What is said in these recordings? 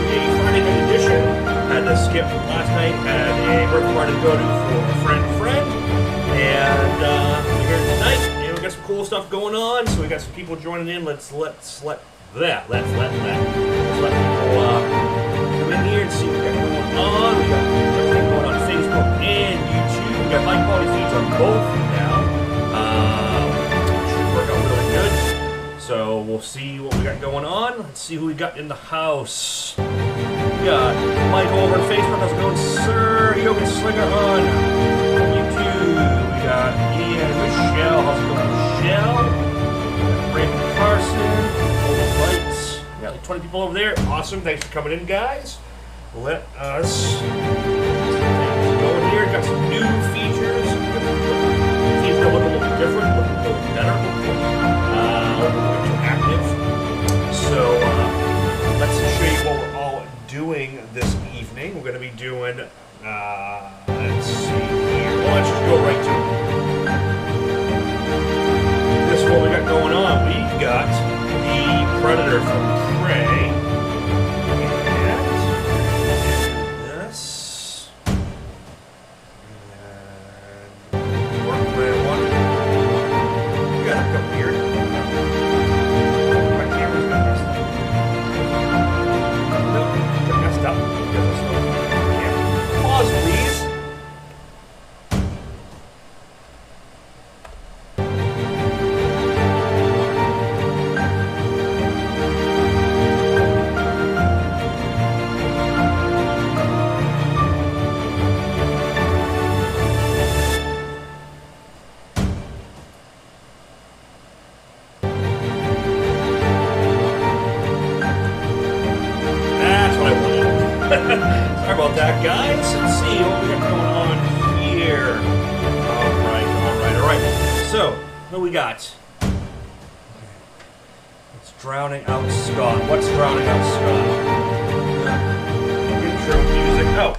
a Friday night edition. Had to skip last night, had a birthday party to go to for a friend. And we're here tonight, and we got some cool stuff going on. So we got some people joining in. Let's let people come in here and see what we got going on. We got everything going on Facebook and YouTube. We got high quality feeds on both now. Should work out really good. So we'll see what we got going on. Let's see who we got in the house. We got Mike over on Facebook. How's it going, sir? Yoga Slinger on YouTube. We got Ian and Michelle. How's it going, Michelle? Raymond Carson. Global Lights. We got like 20 people over there. Awesome. Thanks for coming in, guys. Let us go in here. Got some new features. Feeds that look a little different, look a little better, look a little interactive. So let's show you what we're all doing this evening. We're going to be doing, let's see here. Well, let's just go right to it. This is what we got going on. We've got the Predator from Prey. Sorry about that, guys. Let's see what we got going on here. All right. So, what do we got? It's drowning out Scott. What's drowning out Scott? Intro music. Oh,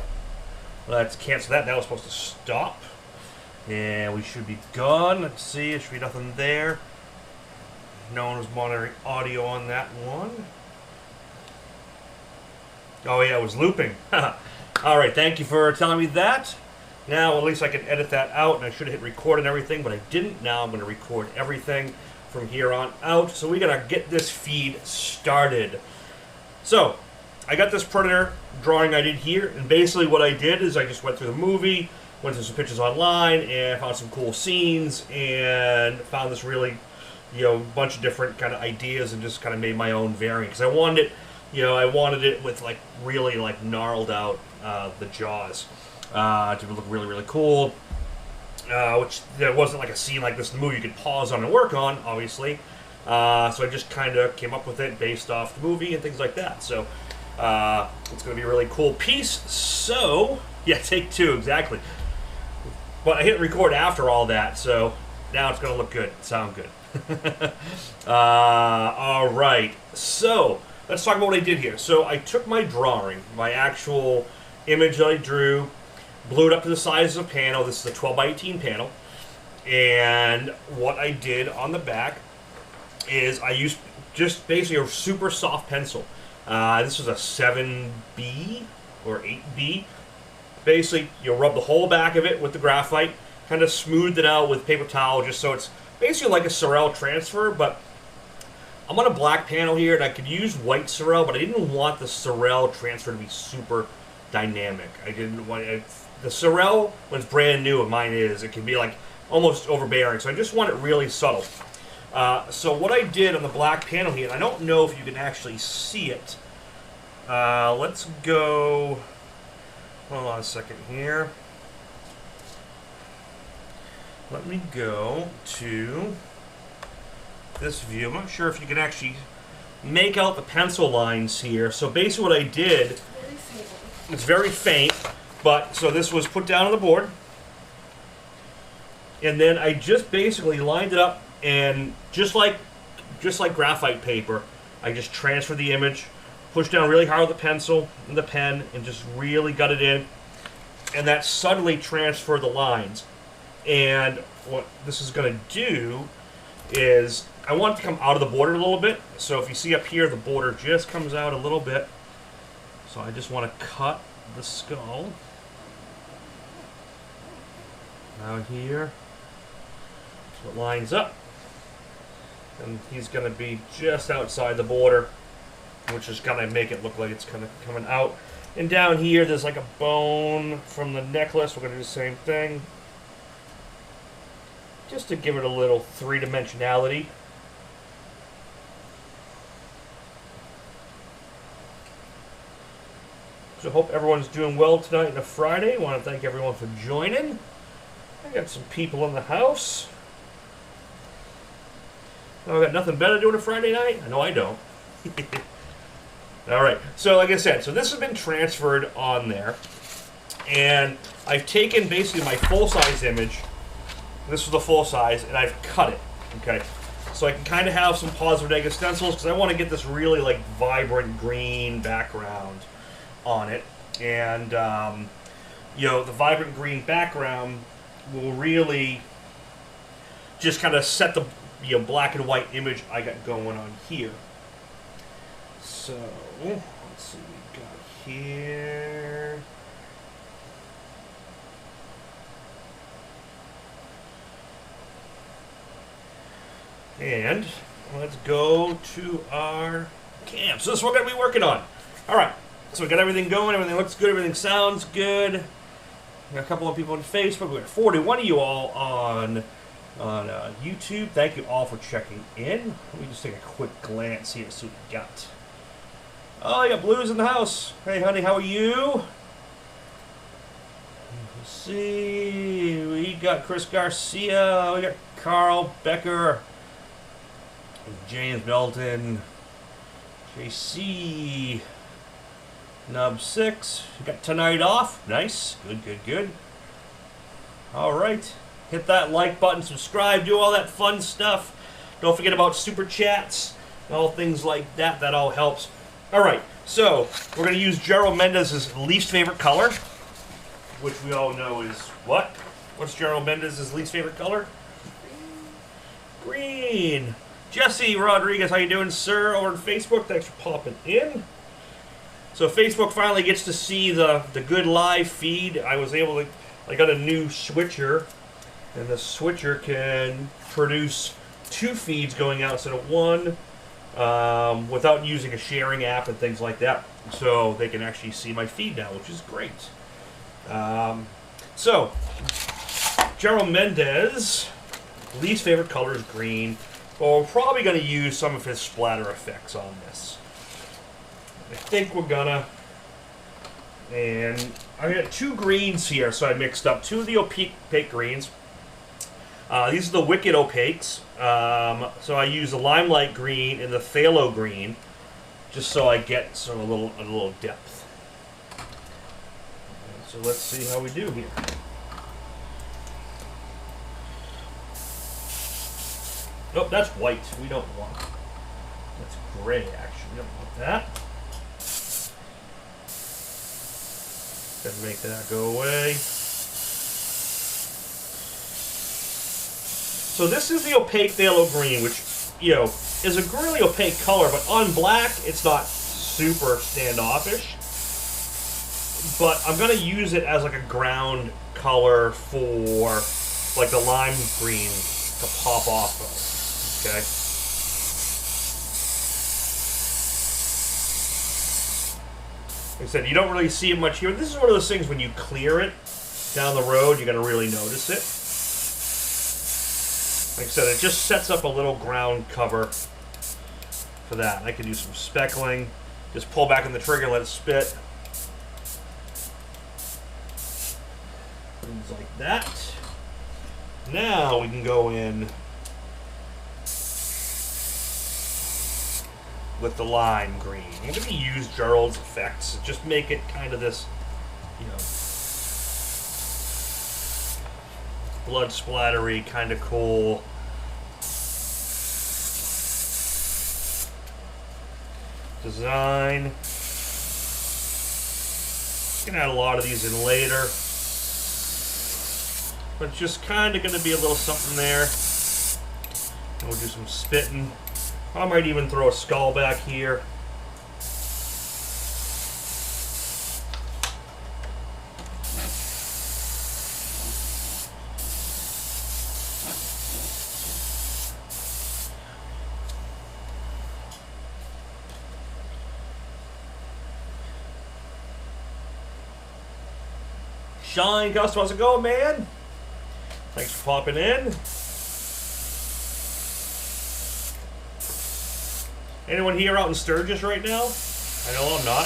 let's cancel that. That was supposed to stop. And we should be gone. Let's see. There should be nothing there. No one was monitoring audio on that one. Oh yeah, it was looping. Alright, thank you for telling me that. Now at least I can edit that out, and I should have hit record and everything, but I didn't. Now I'm going to record everything from here on out. So we got to get this feed started. So, I got this Predator drawing I did here, and basically what I did is I just went through the movie, went through some pictures online, and found some cool scenes, and found this really, bunch of different kind of ideas, and just kind of made my own variant, because I wanted it. I wanted it with really gnarled out the jaws to look really, really cool. Which there wasn't like a scene like this in the movie you could pause on and work on, obviously. So I just kind of came up with it based off the movie and things like that. So it's going to be a really cool piece. So, yeah, take two, exactly. But I hit record after all that, so now it's going to look good, sound good. All right, so let's talk about what I did here. So I took my drawing, my actual image that I drew, blew it up to the size of a panel. This is a 12 by 18 panel. And what I did on the back is I used just basically a super soft pencil. This was a 7B or 8B. Basically, you'll rub the whole back of it with the graphite, kind of smoothed it out with paper towel just so it's basically like a Sorel transfer, but I'm on a black panel here, and I could use white Sorel, but I didn't want the Sorel transfer to be super dynamic. I didn't want it. The Sorel, when it's brand new, and mine is, it can be like almost overbearing, so I just want it really subtle. So what I did on the black panel here, and I don't know if you can actually see it. Let's go, hold on a second here. Let me go to this view. I'm not sure if you can actually make out the pencil lines here. So basically what I did, it's very faint, but so this was put down on the board, and then I just basically lined it up, and just like graphite paper, I just transferred the image, pushed down really hard with the pencil and the pen, and just really got it in, and that suddenly transferred the lines. And what this is going to do is I want it to come out of the border a little bit. So if you see up here, the border just comes out a little bit. So I just want to cut the skull out here so it lines up. And he's going to be just outside the border, which is going to make it look like it's kind of coming out. And down here, there's like a bone from the necklace. We're going to do the same thing, just to give it a little three-dimensionality. So hope everyone's doing well tonight on a Friday. I want to thank everyone for joining. I got some people in the house. Oh, I got nothing better to do on a Friday night? I know I don't. All right, so like I said, so this has been transferred on there. And I've taken basically my full-size image. This is the full size, and I've cut it, okay? So I can kind of have some positive negative stencils because I want to get this really like vibrant green background on it. And, you know, the vibrant green background will really just kind of set the black and white image I got going on here. So, let's see what we got here. And let's go to our camp. So this is what we're going to be working on. All right. So we got everything going. Everything looks good. Everything sounds good. We got a couple of people on Facebook. We got 41 of you all on YouTube. Thank you all for checking in. Let me just take a quick glance here. See what we got. Oh, you got Blues in the house. Hey, honey, how are you? Let's see. We got Chris Garcia. We got Carl Becker. James Belton. JC. Nub 6. You got tonight off. Nice. Good, good, good. All right. Hit that like button, subscribe, do all that fun stuff. Don't forget about super chats, all things like that. That all helps. All right. So we're going to use Gerald Mendez's least favorite color, which we all know is what? What's Gerald Mendez's least favorite color? Green. Jesse Rodriguez, how you doing, sir? Over on Facebook. Thanks for popping in. So Facebook finally gets to see the good live feed. I was able to, I got a new switcher, and the switcher can produce 2 feeds going out instead of 1 without using a sharing app and things like that. So they can actually see my feed now, which is great. So, Gerald Mendez, least favorite color is green. Well, we're probably going to use some of his splatter effects on this. I think we're gonna, and I got 2 greens here, so I mixed up 2 of the opaque greens. These are the Wicked Opaques. So I use the Limelight Green and the Phthalo Green, just so I get a little depth. So let's see how we do here. Oh, that's white. We don't want. That's gray, actually. We don't want that. Gotta make that go away. So this is the opaque phthalo green, which, you know, is a really opaque color, but on black, it's not super standoffish. But I'm gonna use it as like a ground color for like the lime green to pop off of. Okay. Like I said, you don't really see it much here. This is one of those things when you clear it down the road, you're going to really notice it. Like I said, it just sets up a little ground cover for that. I can do some speckling. Just pull back on the trigger and let it spit. Things like that. Now we can go in with the lime green. I'm going to use Gerald's effects. Just make it kind of this, you know, blood splattery, kind of cool. Design. You can add a lot of these in later. But it's just kind of going to be a little something there. And we'll do some spitting. I might even throw a skull back here. Shine Custom, how's it going, man? Thanks for popping in. Anyone here out in Sturgis right now? I know I'm not.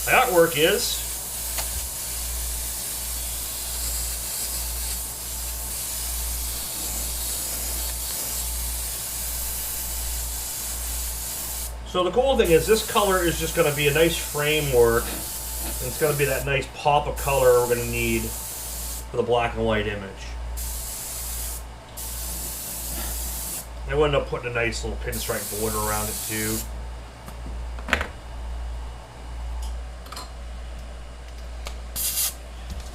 My artwork is. So the cool thing is this color is just going to be a nice framework. And it's going to be that nice pop of color we're going to need for the black and white image. I would end up putting a nice little pinstripe border around it too.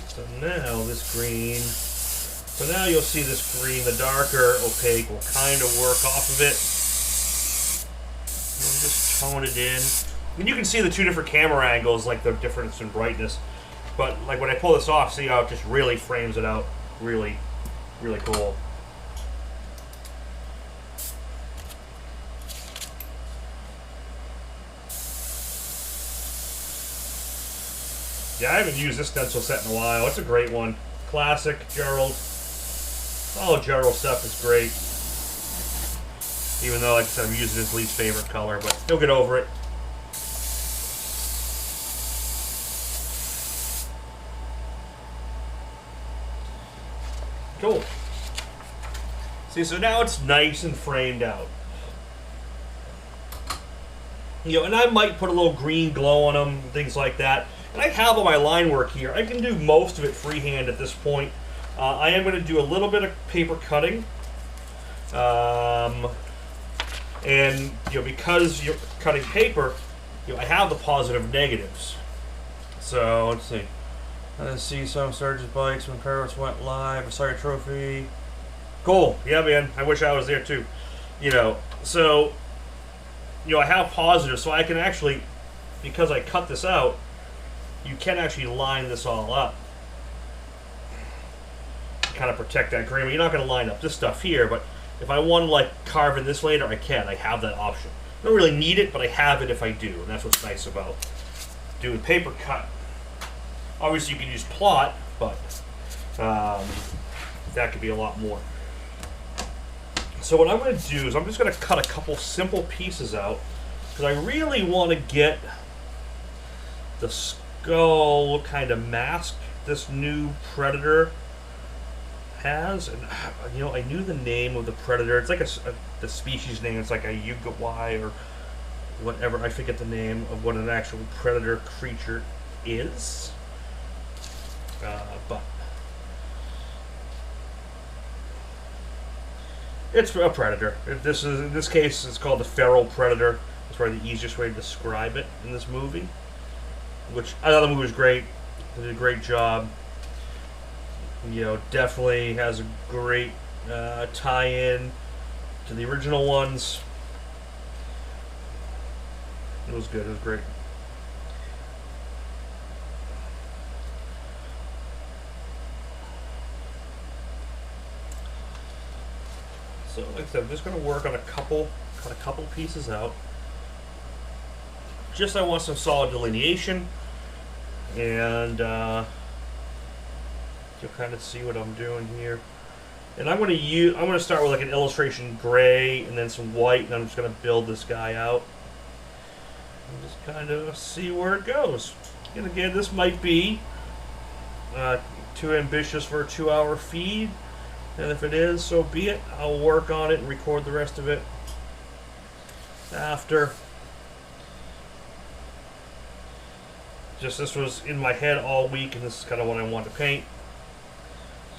So now this green, so now you'll see this green, the darker opaque will kind of work off of it. And just tone it in. And you can see the two different camera angles, like the difference in brightness. But like when I pull this off, see how it just really frames it out. Really, really cool. Yeah, I haven't used this stencil set in a while. It's a great one. Classic, Gerald. All of Gerald's stuff is great. Even though, like I said, I'm using his least favorite color, but he'll get over it. Cool. See, so now it's nice and framed out. You know, and I might put a little green glow on them, things like that. And I have all my line work here. I can do most of it freehand at this point. I am going to do a little bit of paper cutting. And you know, because you're cutting paper, you know, I have the positive negatives. So let's see. Let's see some Sturgis bikes when parents went live. I saw your trophy. Cool. Yeah, man. I wish I was there too. You know, so you know, I have positives, so I can actually, because I cut this out, you can actually line this all up. Kind of protect that grain. You're not going to line up this stuff here, but if I want to like carve in this later, I can. I have that option. I don't really need it, but I have it if I do, and that's what's nice about doing paper cut. Obviously, you can use plot, but that could be a lot more. So what I'm going to do is I'm just going to cut a couple simple pieces out because I really want to get the skull kind of mask this new Predator has. And you know, I knew the name of the Predator. It's like the species name. It's like a Yugawai or whatever. I forget the name of what an actual Predator creature is. But it's a predator. This is, in this case, it's called the feral predator. That's probably the easiest way to describe it in this movie. Which I thought the movie was great. They did a great job. You know, definitely has a great tie-in to the original ones. It was good. It was great. So, like I said, I'm just going to work on cut a couple pieces out. Just I want some solid delineation, and you'll kind of see what I'm doing here. And I'm going to start with like an illustration gray and then some white, and I'm just going to build this guy out and just kind of see where it goes. And again, this might be too ambitious for a 2-hour feed. And if it is, so be it. I'll work on it and record the rest of it after. Just this was in my head all week, and this is kind of what I want to paint.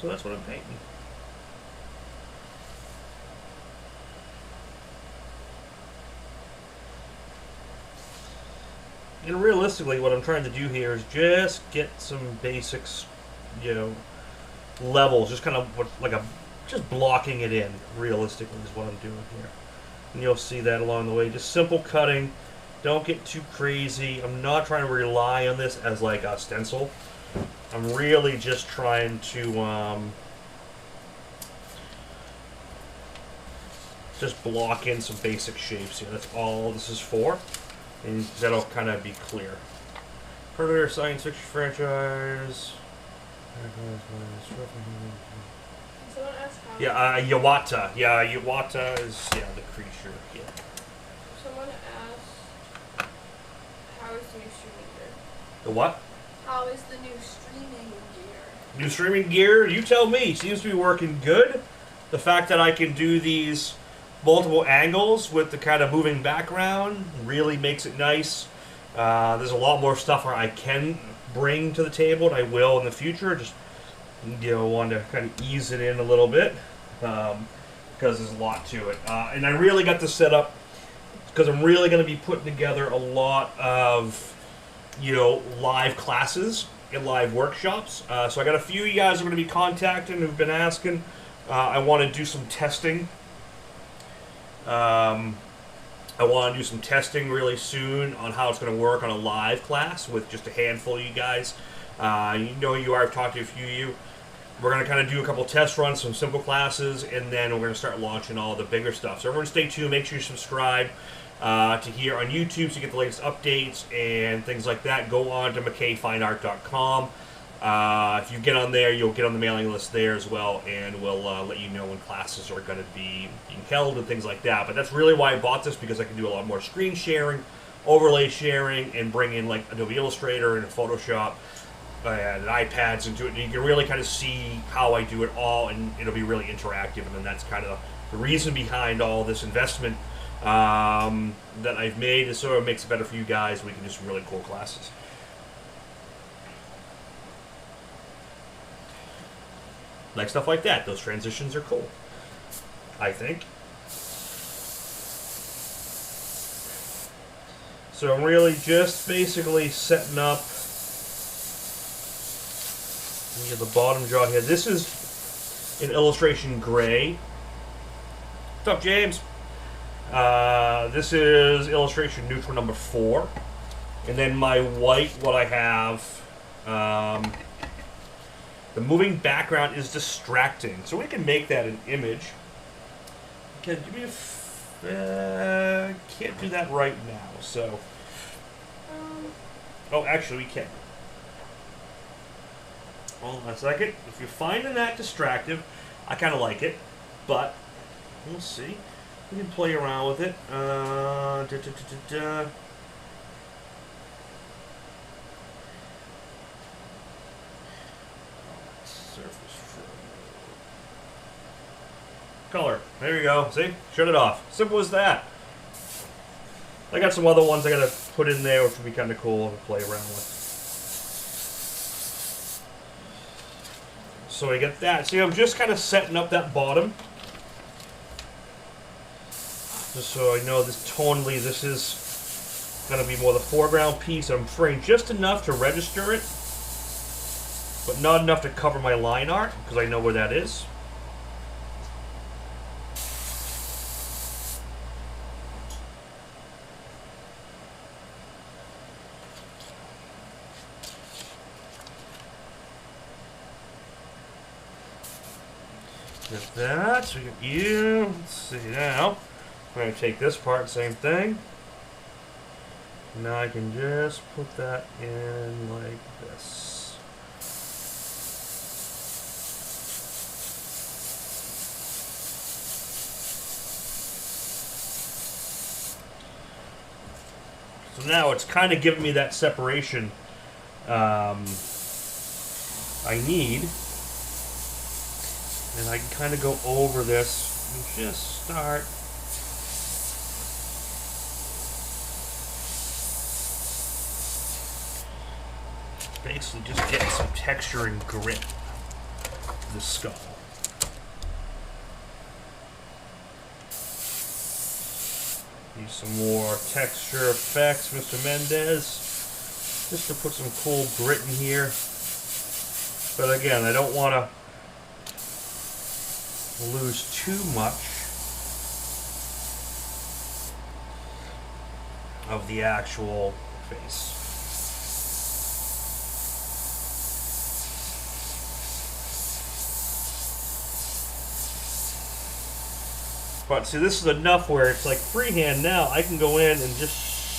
So that's what I'm painting. And realistically, what I'm trying to do here is just get some basics, you know, levels, just kind of like just blocking it in. Realistically, is what I'm doing here, and you'll see that along the way. Just simple cutting. Don't get too crazy. I'm not trying to rely on this as like a stencil. I'm really just trying to just block in some basic shapes here. That's all this is for, and that'll kind of be clear. Predator science fiction franchise. Someone asked how. Yeah, Yawata. Yeah, Yawata is the creature. Yeah. Someone asked, how is the new streaming gear? The what? How is the new streaming gear? New streaming gear? You tell me. Seems to be working good. The fact that I can do these multiple angles with the kind of moving background really makes it nice. There's a lot more stuff where I can bring to the table, and I will in the future. Just want to kind of ease it in a little bit because there's a lot to it. And I really got this set up because I'm really going to be putting together a lot of live classes and live workshops. So I got a few of you guys who are going to be contacting who've been asking. I want to do some testing. I want to do some testing really soon on how it's going to work on a live class with just a handful of you guys. You are. I've talked to a few of you. We're going to kind of do a couple test runs, some simple classes, and then we're going to start launching all the bigger stuff. So everyone stay tuned. Make sure you subscribe to here on YouTube so you get the latest updates and things like that. Go on to McKayFineArt.com. If you get on there, you'll get on the mailing list there as well, and we'll let you know when classes are going to be being held and things like that. But that's really why I bought this, because I can do a lot more screen sharing, overlay sharing, and bring in like Adobe Illustrator and Photoshop and iPads into it. And you can really kind of see how I do it all, and it'll be really interactive. And then that's kind of the reason behind all this investment that I've made, is so it makes it better for you guys. We can do some really cool classes. Like stuff like that. Those transitions are cool, I think. So I'm really just basically setting up the bottom jaw here. This is an illustration gray. What's up, James? This is illustration neutral number 4. And then my white, what I have, the moving background is distracting, so we can make that an image. Okay, give me a can't do that right now, so. Oh, actually, we can. Hold on a second. If you're finding that distractive, I kind of like it, but we'll see. We can play around with it. Color. There you go. See? Shut it off. Simple as that. I got some other ones I gotta put in there, which would be kind of cool to play around with. So I get that. See, I'm just kind of setting up that bottom, just so I know this tonally, this is gonna be more the foreground piece. I'm fraying just enough to register it, but not enough to cover my line art, because I know where that is. Get that, so we get you. Let's see now. I'm going to take this part, same thing. Now I can just put that in like this. So now it's kind of giving me that separation I need. And I can kind of go over this and just start basically just getting some texture and grit to the skull. Need some more texture effects, Mr. Mendez, just to put some cool grit in here. But again, I don't want to lose too much of the actual face. But see, this is enough where it's like freehand now. I can go in and just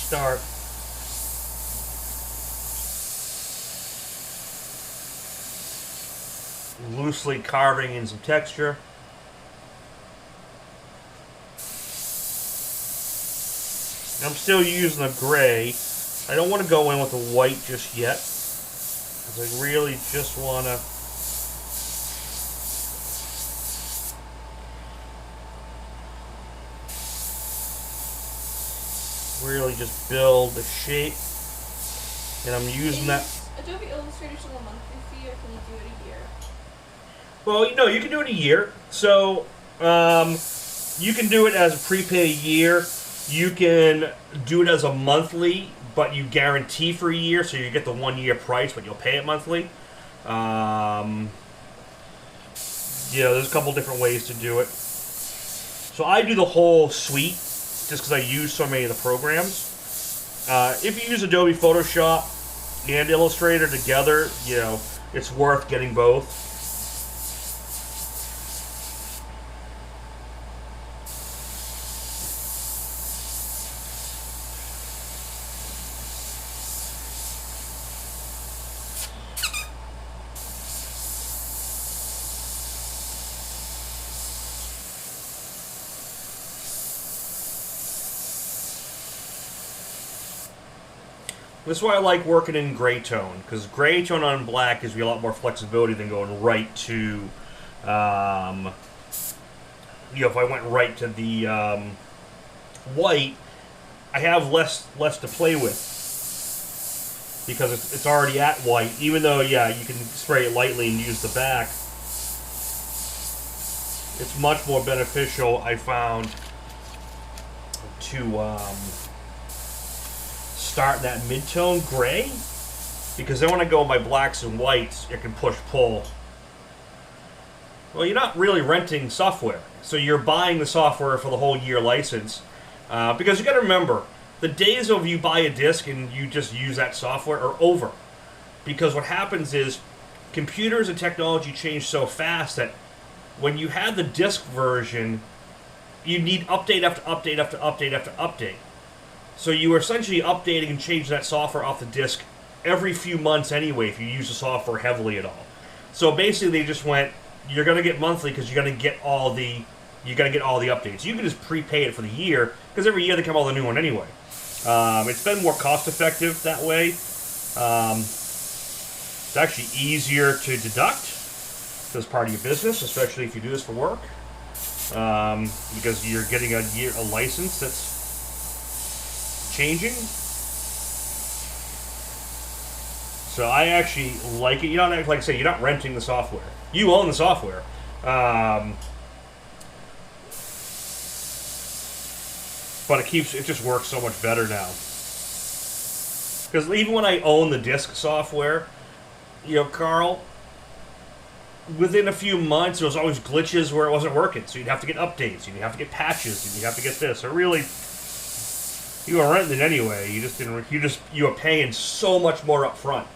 start loosely carving in some texture. I'm still using the gray. I don't want to go in with the white just yet, because I really just want to really just build the shape. And I'm using that. Adobe Illustrator still a monthly fee, or can you do it a year? Well, you know, you can do it a year. So you can do it as a prepaid year. You can do it as a monthly, but you guarantee for a year, so you get the 1 year price, but you'll pay it monthly. Yeah, there's a couple different ways to do it. So I do the whole suite, just because I use so many of the programs. If you use Adobe Photoshop and Illustrator together, you know, it's worth getting both. This is why I like working in gray tone, because gray tone on black gives me a lot more flexibility than going right to, you know, if I went right to the white, I have less to play with, because it's already at white, even though, yeah, you can spray it lightly and use the back. It's much more beneficial, I found, to start that mid-tone gray, because then when I go in my blacks and whites, it can push-pull. Well, you're not really renting software, so you're buying the software for the whole year license, because you got to remember, the days of you buy a disc and you just use that software are over, because what happens is computers and technology change so fast that when you have the disc version, you need update after update after update after update. So you are essentially updating and changing that software off the disk every few months anyway, if you use the software heavily at all. So basically, they just went, you're going to get monthly because you're going to get all the updates. You can just prepay it for the year, because every year they come out with a new one anyway. It's been more cost effective that way. It's actually easier to deduct as part of your business, especially if you do this for work, because you're getting a license that's changing. So I actually like it. You don't act like I say, you're not renting the software. You own the software. But it just works so much better now. Because even when I own the disc software, you know, Carl, within a few months there was always glitches where it wasn't working. So you'd have to get updates, and you'd have to get patches, and you'd have to get this. So really, you were renting it anyway. You were paying so much more up front.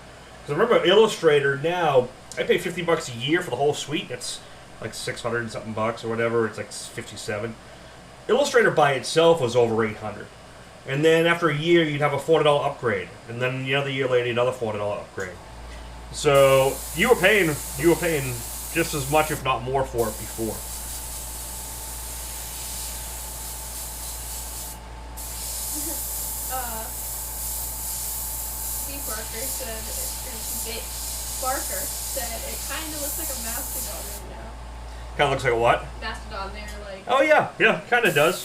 Because remember, Illustrator now, I pay $50 a year for the whole suite. That's like 600 and something bucks or whatever. It's like 57. Illustrator by itself was over 800. And then after a year, you'd have a $400 upgrade, and then another year later, another $400 upgrade. So you were paying just as much, if not more, for it before. Barker said it kind of looks like a mastodon right now. Kind of looks like a what? Mastodon there, like. Oh yeah, kind of does.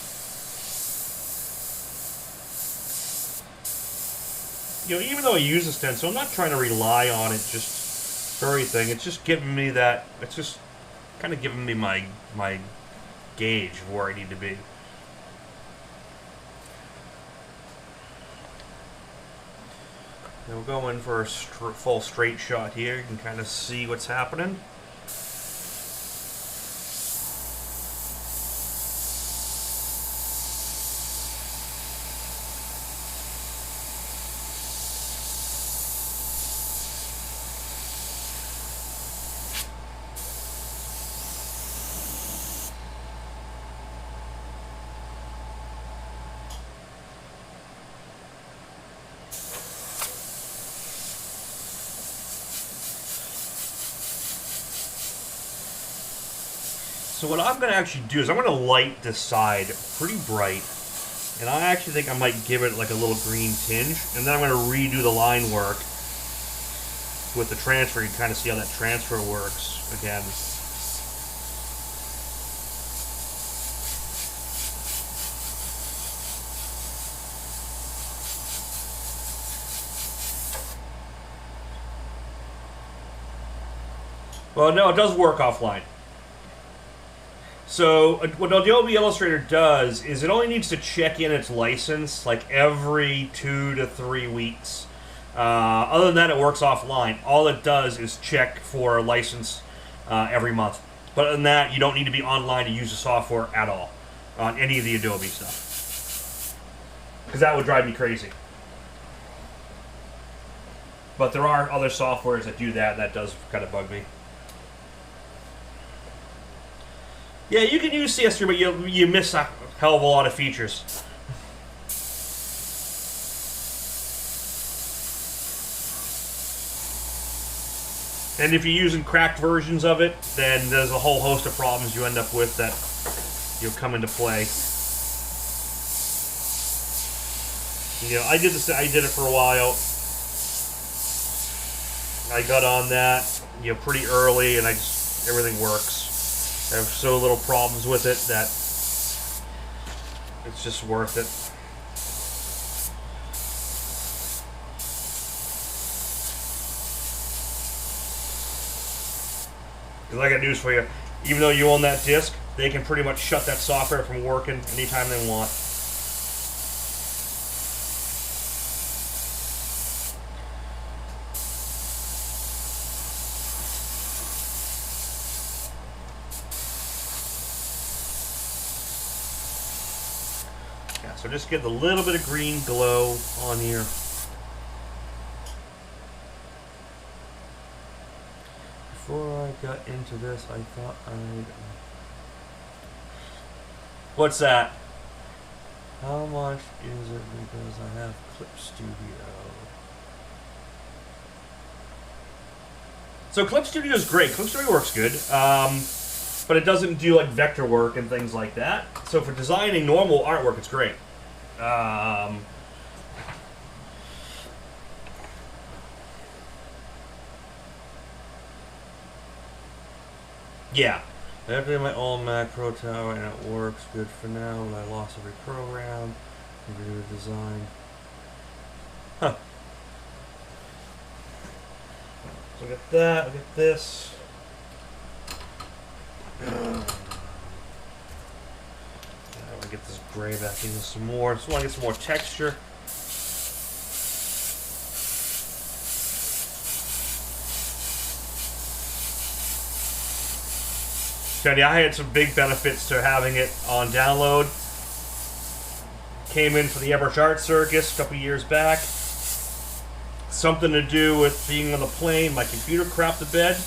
You know, even though I use a stencil, I'm not trying to rely on it just for everything. It's just giving me that. It's just kind of giving me my gauge of where I need to be. Now we'll go in for a full straight shot here. You can kind of see what's happening. So what I'm going to actually do is I'm going to light this side pretty bright. And I actually think I might give it like a little green tinge. And then I'm going to redo the line work with the transfer. You can kind of see how that transfer works again. Well, no, it does work offline. So what Adobe Illustrator does is it only needs to check in its license like every 2 to 3 weeks. Other than that, it works offline. All it does is check for a license every month. But other than that, you don't need to be online to use the software at all on any of the Adobe stuff. Because that would drive me crazy. But there are other softwares that do that, and that does kind of bug me. Yeah, you can use CS3, but you miss a hell of a lot of features. And if you're using cracked versions of it, then there's a whole host of problems you end up with that you'll come into play. You know, I did it for a while. I got on that, pretty early, and everything works. I have so little problems with it that it's just worth it. Because I got news for you. Even though you own that disc, they can pretty much shut that software from working anytime they want. So just get a little bit of green glow on here. Before I got into this, I thought I'd... What's that? How much is it because I have Clip Studio? So Clip Studio is great. Clip Studio works good. But it doesn't do like vector work and things like that. So for designing normal artwork, it's great. Yeah. I have to do my own macro tower and it works good for now, but I lost every program. Never do a design. Huh. So I got that, I got this. I want to get this gray back into some more. Just want to get some more texture. I had some big benefits to having it on download. Came in for the Airbrush Art Circus a couple years back. Something to do with being on the plane. My computer crapped the bed.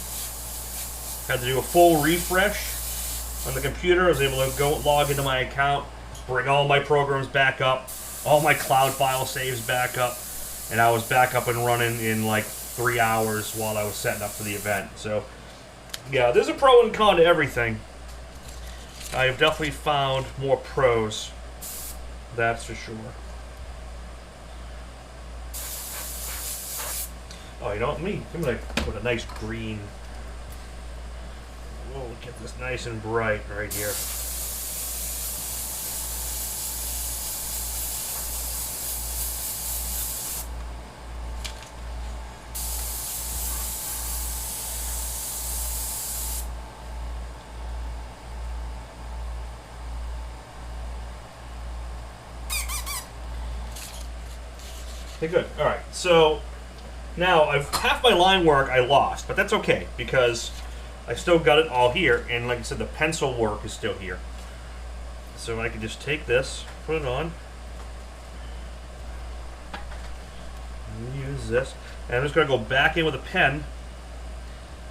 Had to do a full refresh on the computer. I was able to go log into my account, bring all my programs back up, all my cloud file saves back up, and I was back up and running in like 3 hours while I was setting up for the event. So, yeah, there's a pro and con to everything. I have definitely found more pros. That's for sure. Oh, you know what? I'm going to put a nice green. We'll get this nice and bright right here. Okay, good. All right. So now half my line work I lost, but that's okay because I still got it all here, and like I said, the pencil work is still here. So I can just take this, put it on, and use this, and I'm just going to go back in with a pen.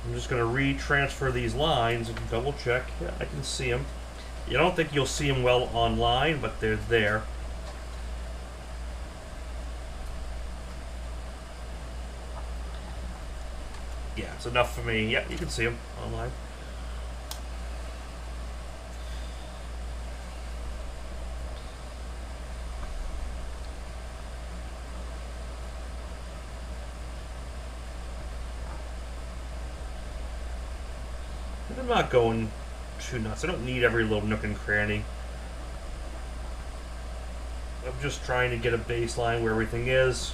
I'm just going to retransfer these lines and double check. Yeah, I can see them. You don't think you'll see them well online, but they're there. Yeah, it's enough for me. Yeah, you can see them online. I'm not going too nuts. I don't need every little nook and cranny. I'm just trying to get a baseline where everything is,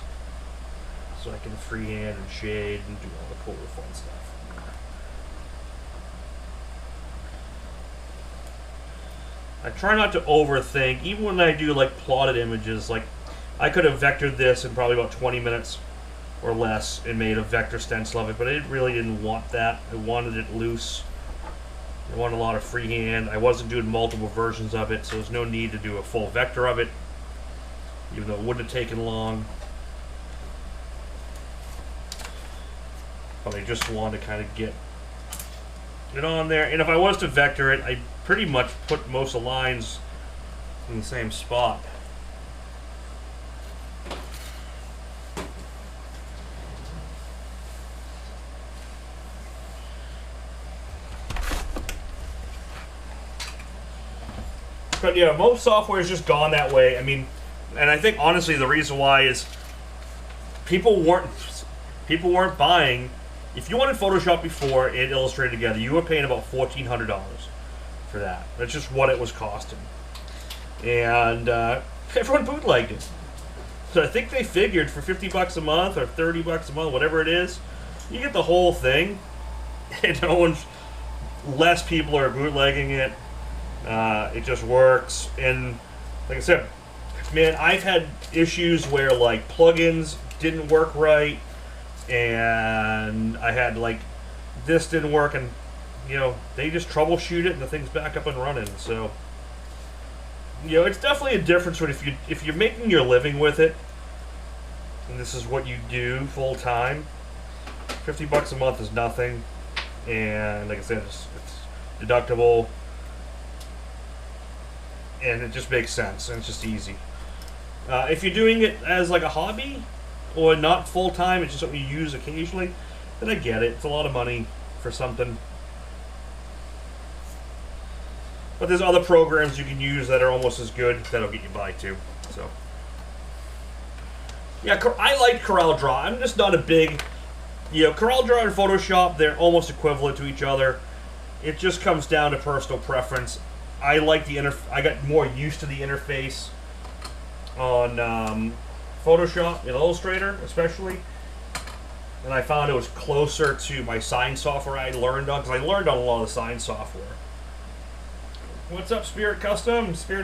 so I can freehand and shade and do all the cool fun stuff. I try not to overthink, even when I do like plotted images. Like, I could have vectored this in probably about 20 minutes or less and made a vector stencil of it, but I really didn't want that. I wanted it loose. I wanted a lot of freehand. I wasn't doing multiple versions of it, so there's no need to do a full vector of it, even though it wouldn't have taken long. But I just wanted to kind of get it on there. And if I was to vector it, I pretty much put most of the lines in the same spot. But yeah, most software has just gone that way. I mean, and I think honestly the reason why is people weren't buying. If you wanted Photoshop before and Illustrator together, you were paying about $1,400 for that. That's just what it was costing, and everyone bootlegged it. So I think they figured for $50 a month or $30 a month, whatever it is, you get the whole thing, and less people are bootlegging it. It just works, and like I said, man, I've had issues where like plugins didn't work right, and I had like this didn't work, and you know, they just troubleshoot it and the thing's back up and running. So you know, it's definitely a difference when if you're making your living with it and this is what you do full time, $50 a month is nothing, and like I said, it's deductible. And it just makes sense, and it's just easy. If you're doing it as like a hobby, or not full time, it's just something you use occasionally, then I get it. It's a lot of money for something. But there's other programs you can use that are almost as good that'll get you by too. So yeah, I like CorelDRAW. I'm just not a big, you know, CorelDRAW and Photoshop, they're almost equivalent to each other. It just comes down to personal preference. I like the I got more used to the interface on Photoshop and Illustrator, especially, and I found it was closer to my sign software I learned on, because I learned on a lot of the sign software. What's up, Spirit Customs? We're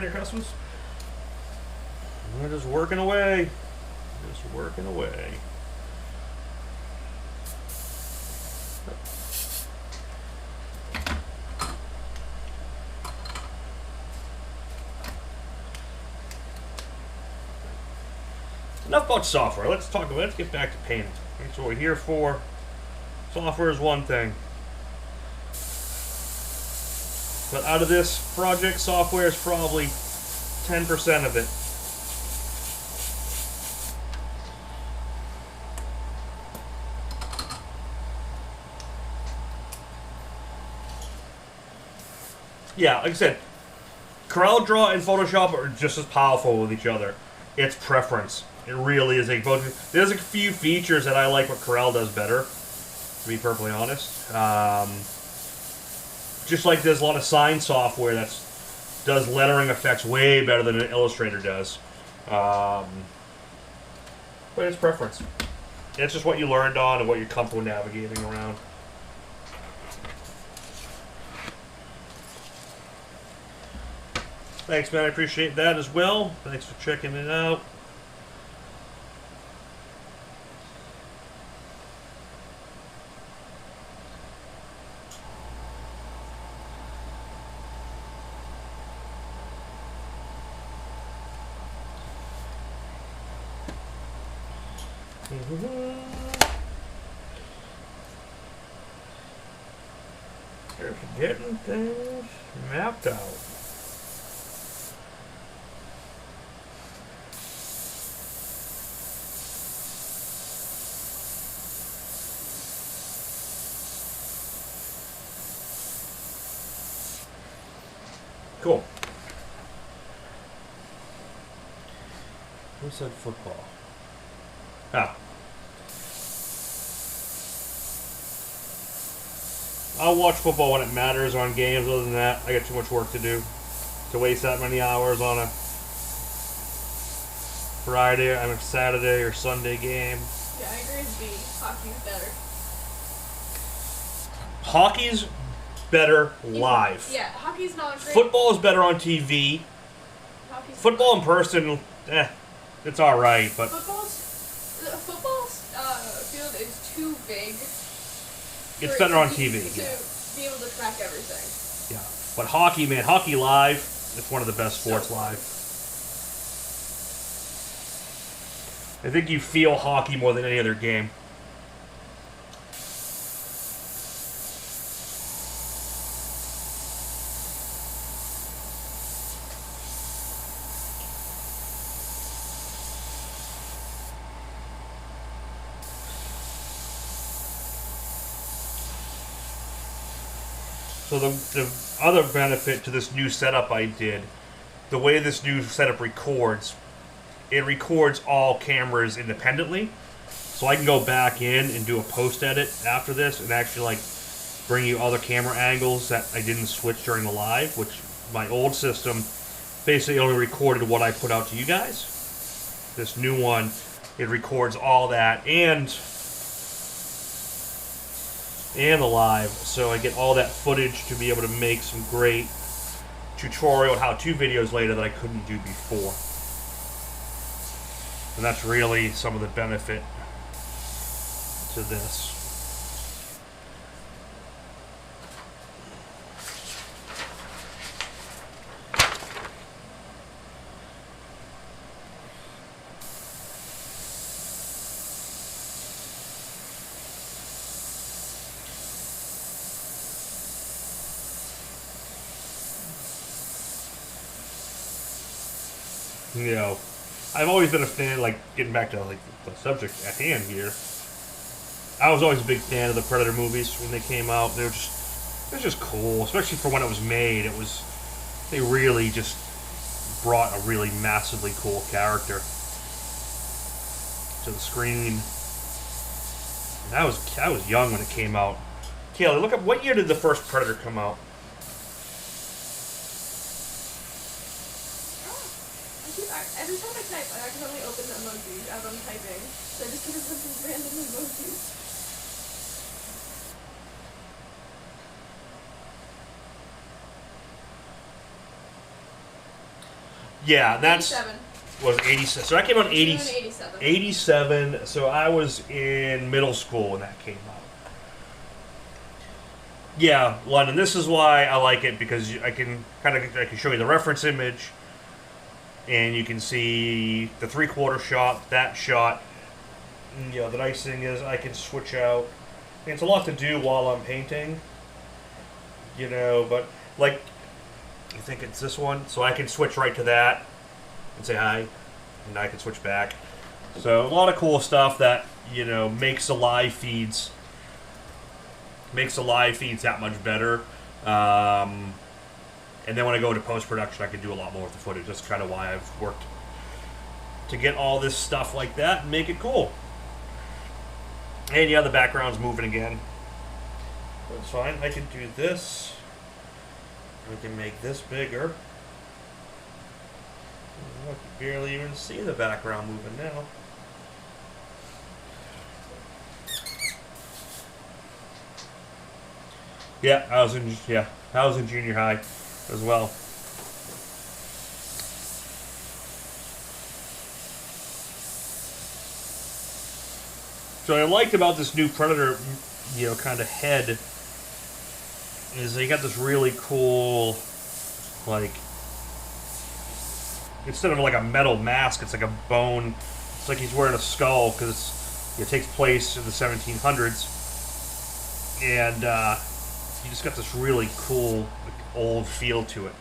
just working away. Just working away. Enough about software. Let's get back to painting. That's what we're here for. Software is one thing. But out of this project, software is probably 10% of it. Yeah, like I said, CorelDRAW and Photoshop are just as powerful with each other. It's preference. It really is. There's a few features that I like what Corel does better, to be perfectly honest. Just like there's a lot of sign software that does lettering effects way better than an Illustrator does. But it's preference. It's just what you learned on and what you're comfortable navigating around. Thanks, man. I appreciate that as well. Thanks for checking it out. They're getting things mapped out. Cool. Who said football? Ah. I'll watch football when it matters on games. Other than that, I got too much work to do to waste that many hours on a Friday, I mean Saturday or Sunday game. Yeah, I agree with B. Hockey's better. Hockey's better live. Yeah, hockey's not great. Football is better on TV. Football in person, it's all right, but The football's field is too big. it's better on TV. To be able to track everything. Yeah, but hockey, man, hockey live, it's one of the best sports live. I think you feel hockey more than any other game. So the other benefit to this new setup I did, the way this new setup records, it records all cameras independently. So I can go back in and do a post edit after this and actually like bring you other camera angles that I didn't switch during the live, which my old system basically only recorded what I put out to you guys. This new one, it records all that and the live, so I get all that footage to be able to make some great tutorial and how-to videos later that I couldn't do before. And that's really some of the benefit to this. You know, I've always been a fan, like, getting back to, like, the subject at hand here. I was always a big fan of the Predator movies when they came out. It was just cool, especially for when it was made. They really just brought a really massively cool character to the screen. And I was young when it came out. Kayla, look up, what year did the first Predator come out? Every time I type, I accidentally open the emoji as I'm typing. So I just give it some random emojis. Yeah, that's 87. Was 87. So that came out in 87. 87. So I was in middle school when that came out. Yeah, London. This is why I like it, because I can show you the reference image. And you can see the 3/4 shot, that shot. And, you know, the nice thing is I can switch out. And it's a lot to do while I'm painting. You know, but like, I think it's this one. So I can switch right to that and say hi. And I can switch back. So a lot of cool stuff that, you know, makes the live feeds that much better. And then when I go to post-production, I can do a lot more with the footage. That's kind of why I've worked to get all this stuff like that and make it cool. And yeah, the background's moving again. That's fine. I can do this. I can make this bigger. I can barely even see the background moving now. Yeah, I was in junior high as well. So what I liked about this new Predator, you know, kind of head is they got this really cool, like, instead of like a metal mask, it's like a bone. It's like he's wearing a skull because it takes place in the 1700s, and you just got this really cool, like, old feel to it.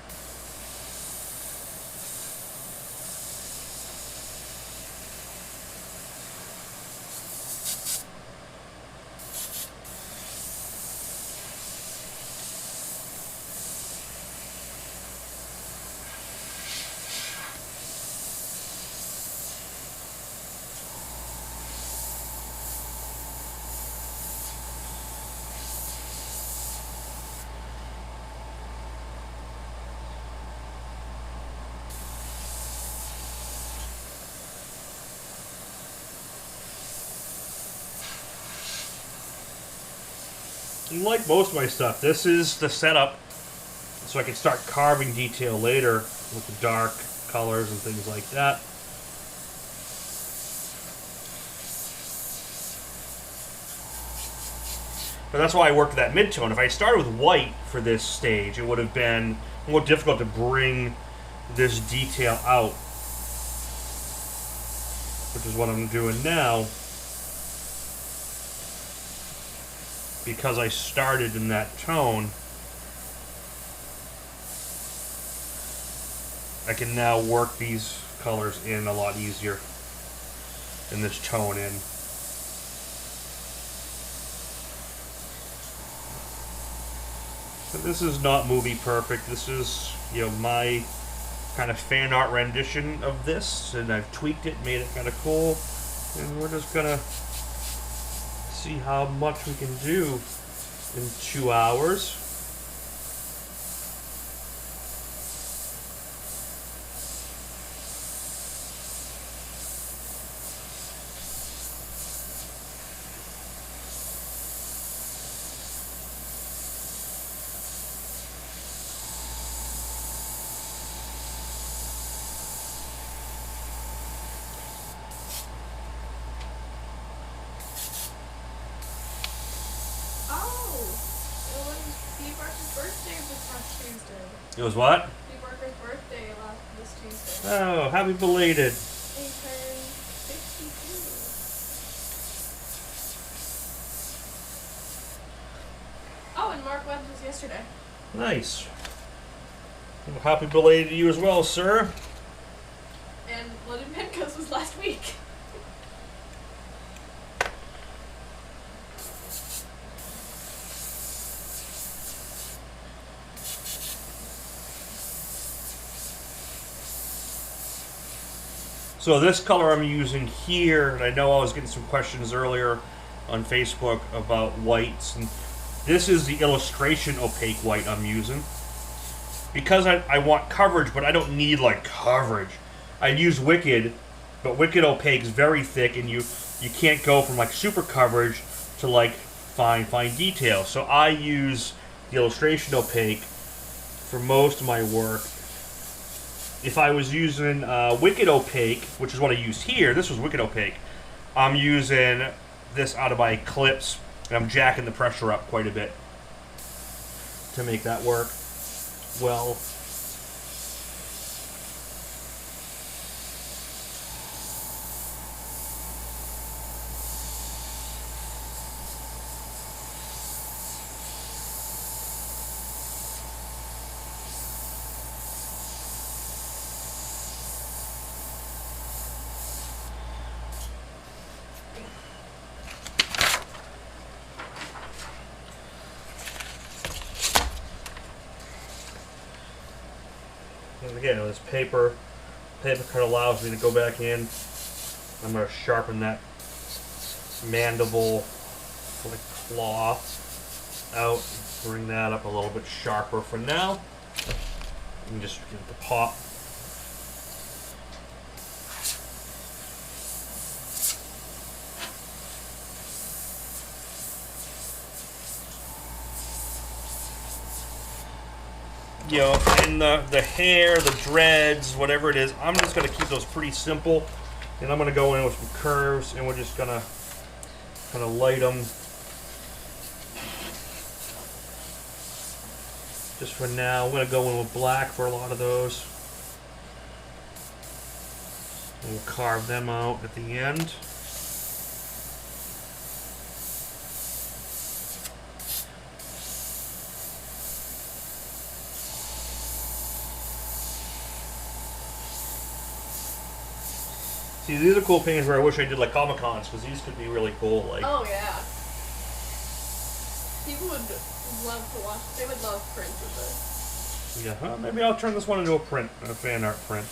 like most of my stuff, this is the setup so I can start carving detail later with the dark colors and things like that. But that's why I worked with that mid-tone. If I started with white for this stage, it would have been more difficult to bring this detail out, which is what I'm doing now, because I started in that tone. I can now work these colors in a lot easier, in this tone in. So this is not movie perfect. This is, you know, my kind of fan art rendition of this, and I've tweaked it, made it kind of cool, and we're just gonna see how much we can do in 2 hours. It was what? Steve Barker's birthday this Tuesday. Oh, happy belated. He turned 62. Oh, and Mark Webb's was yesterday. Nice. Well, happy belated to you as well, sir. And Blooded Penco's was last week. So this color I'm using here, and I know I was getting some questions earlier on Facebook about whites, and this is the illustration opaque white I'm using. Because I want coverage, but I don't need like coverage. I use Wicked, but Wicked opaque is very thick, and you can't go from like super coverage to like fine detail. So I use the illustration opaque for most of my work. If I was using Wicked Opaque, which is what I used here, this was Wicked Opaque, I'm using this out of my Eclipse, and I'm jacking the pressure up quite a bit to make that work well. And again, this paper kind of allows me to go back in. I'm going to sharpen that mandible like claw out, bring that up a little bit sharper for now, and just get the pop. You know, and the hair, the dreads, whatever it is, I'm just going to keep those pretty simple. And I'm going to go in with some curves, and we're just going to kind of light them. Just for now, I'm going to go in with black for a lot of those. And we'll carve them out at the end. See, these are cool paintings where I wish I did like Comic Cons, because these could be really cool. Like, oh yeah, people would love to watch. They would love prints of this. Yeah, huh? Maybe I'll turn this one into a print, a fan art print.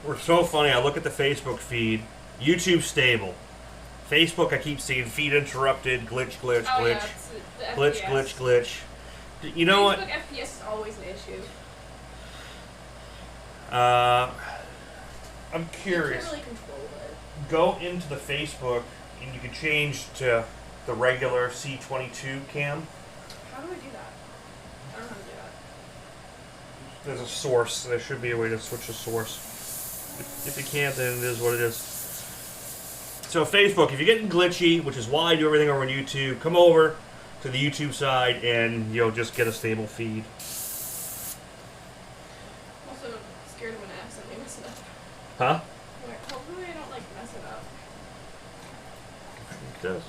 We're so funny. I look at the Facebook feed. YouTube stable. Facebook, I keep seeing feed interrupted, glitch, glitch, Oh, glitch, yeah, it's the glitch, FPS. glitch, glitch. You know what? Facebook FPS is always an issue. I'm curious. You can't really control it. Go into the Facebook and you can change to the regular C22 cam. How do I do that? I don't know how to do that. There's a source. There should be a way to switch the source. If you can't, then it is what it is. So Facebook, if you're getting glitchy, which is why I do everything over on YouTube, come over to the YouTube side and you'll just get a stable feed. Also scared when I accidentally mess it up. Huh? Hopefully I don't like mess it up. It does.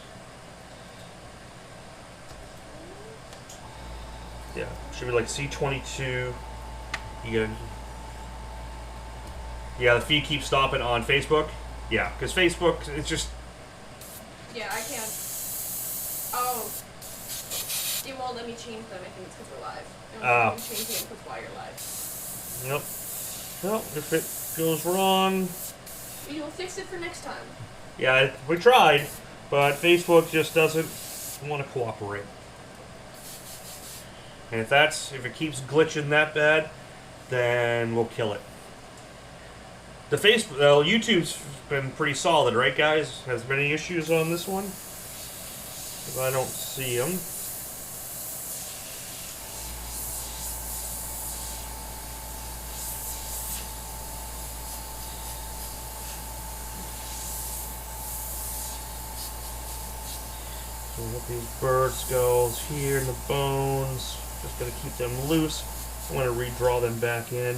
Yeah, should be like C22. You get. Yeah, the feed keeps stopping on Facebook. Yeah, because Facebook, it's just. Yeah, I can't. Oh. It won't let me change them. I think it's because we're live. It won't let me change the inputs while you're live. Yep. Well, if it goes wrong. We will fix it for next time. Yeah, we tried, but Facebook just doesn't want to cooperate. And if it keeps glitching that bad, then we'll kill it. The Facebook, YouTube's been pretty solid, right, guys? Has there been any issues on this one? Because I don't see them. So we got these bird skulls here and the bones. Just gotta keep them loose. I want to redraw them back in.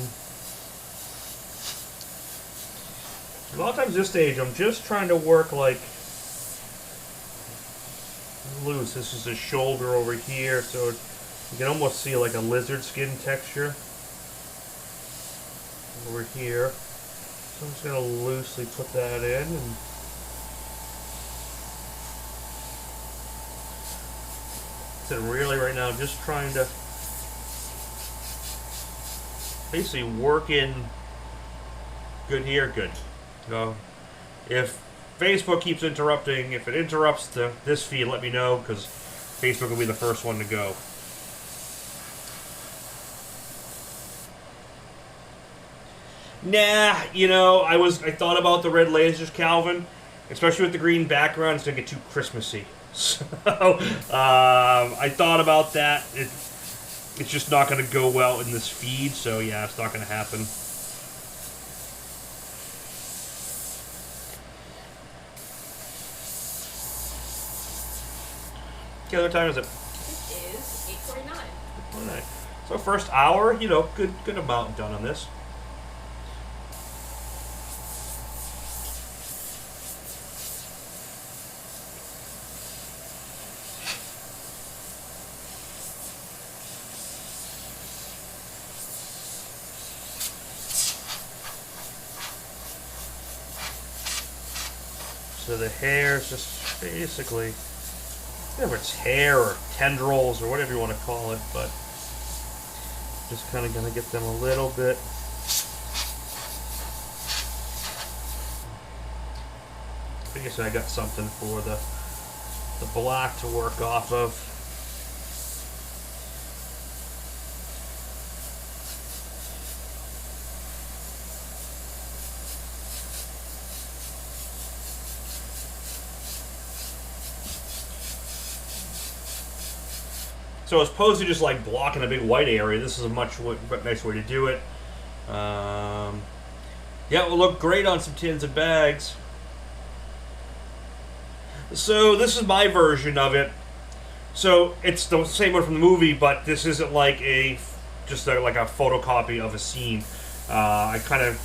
A lot of times this stage, I'm just trying to work like loose. This is the shoulder over here, so you can almost see like a lizard skin texture over here. So I'm just gonna loosely put that in. And so really right now, just trying to basically work in good here, good. So if Facebook keeps interrupting, if it interrupts this feed, let me know, because Facebook will be the first one to go. Nah, I thought about the red lasers, Calvin, especially with the green background. It's gonna get too Christmassy. So I thought about that. It's just not gonna go well in this feed. So yeah, it's not gonna happen. Okay, what time is it? It is 8:49. 8:49. So first hour, good amount done on this. So the hair is just basically, whether it's hair or tendrils or whatever you want to call it, but just kind of going to get them a little bit. I guess I got something for the black to work off of. So as opposed to just like blocking a big white area, this is a much nicer way to do it. Yeah, it will look great on some tins and bags. So this is my version of it. So it's the same one from the movie, but this isn't like like a photocopy of a scene. I kind of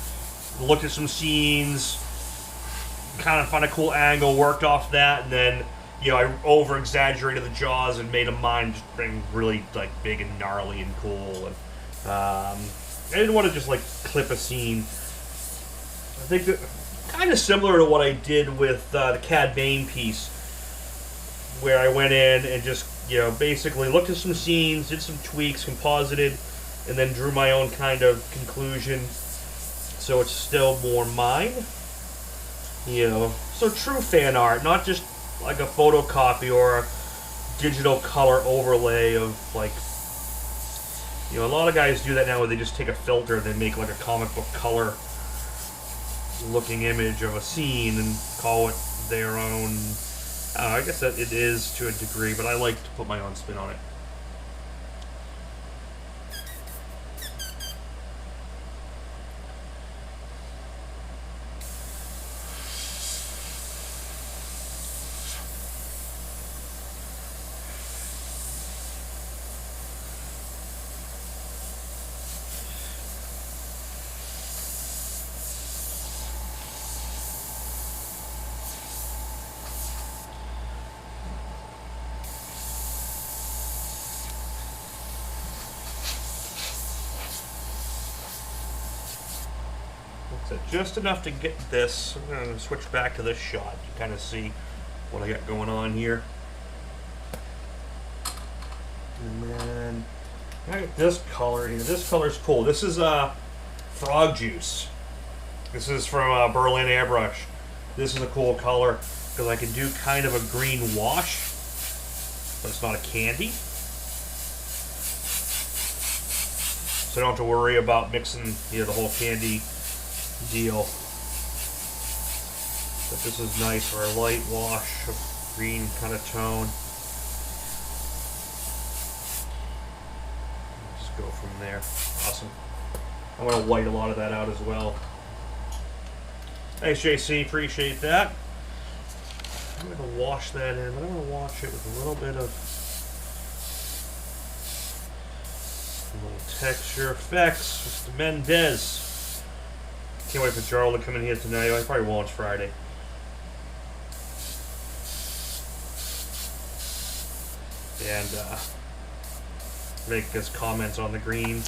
looked at some scenes, kind of found a cool angle, worked off that, and then I over-exaggerated the jaws and made them mine just being really like big and gnarly and cool. And I didn't want to just like clip a scene. I think that kind of similar to what I did with the Cad Bane piece, where I went in and just basically looked at some scenes, did some tweaks, composited, and then drew my own kind of conclusion. So it's still more mine. So true fan art, not just like a photocopy or a digital color overlay of like You know, a lot of guys do that now where they just take a filter and they make like a comic book color looking image of a scene and call it their own. I guess that it is to a degree, but I like to put my own spin on it. So just enough to get this. I'm going to switch back to this shot. You kind of see what I got going on here. And then I got this color here. This color is cool. This is frog juice. This is from Berlin Airbrush. This is a cool color because I can do kind of a green wash, but it's not a candy. So I don't have to worry about mixing, you know, the whole candy deal. But this is nice for a light wash of green kind of tone. Just go from there. Awesome. I'm going to white a lot of that out as well. Thanks, JC. Appreciate that. I'm going to wash that in, but I'm going to wash it with a little bit of little texture effects. Mr. Mendez. Can't wait for Jarl to come in here tonight. I probably won't. It's Friday. And make his comments on the green.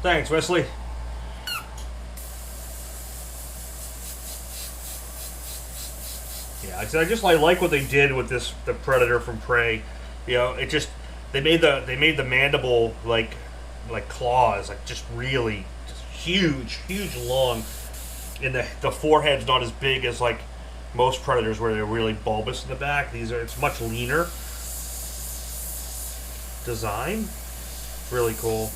Thanks, Wesley. Yeah, I like what they did with this, the Predator from Prey. You know, it just they made the mandible like claws, like just really just huge, long, and the forehead's not as big as like most Predators where they're really bulbous in the back. It's much leaner design. Really cool.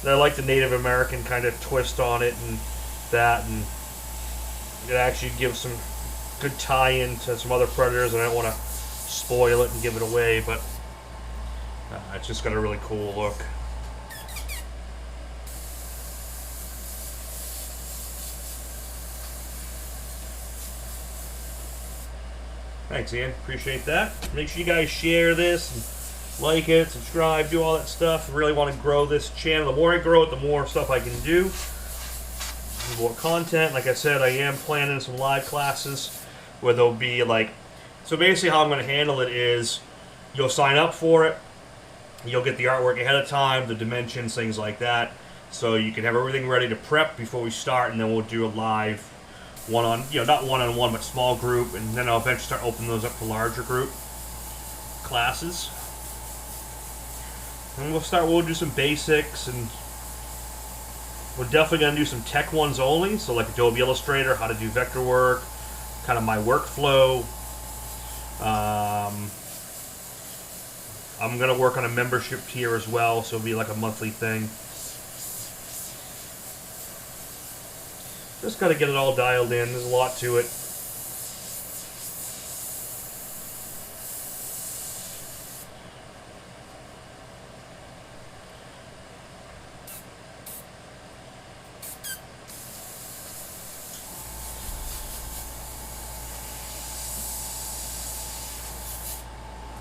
And I like the Native American kind of twist on it and that, and it actually gives some good tie-in to some other Predators, and I don't want to spoil it and give it away, but it's just got a really cool look. Thanks, Ian. Appreciate that. Make sure you guys share this and like it, subscribe, do all that stuff. I really want to grow this channel. The more I grow it, the more stuff I can do. More content. Like I said, I am planning some live classes where there'll be like, so basically how I'm going to handle it is you'll sign up for it, you'll get the artwork ahead of time, the dimensions, things like that, so you can have everything ready to prep before we start, and then we'll do a live not one-on-one, but small group, and then I'll eventually start opening those up to larger group classes. And we'll do some basics, and we're definitely going to do some tech ones only, so like Adobe Illustrator, how to do vector work, kind of my workflow. I'm going to work on a membership tier as well, so it'll be like a monthly thing. Just got to get it all dialed in. There's a lot to it.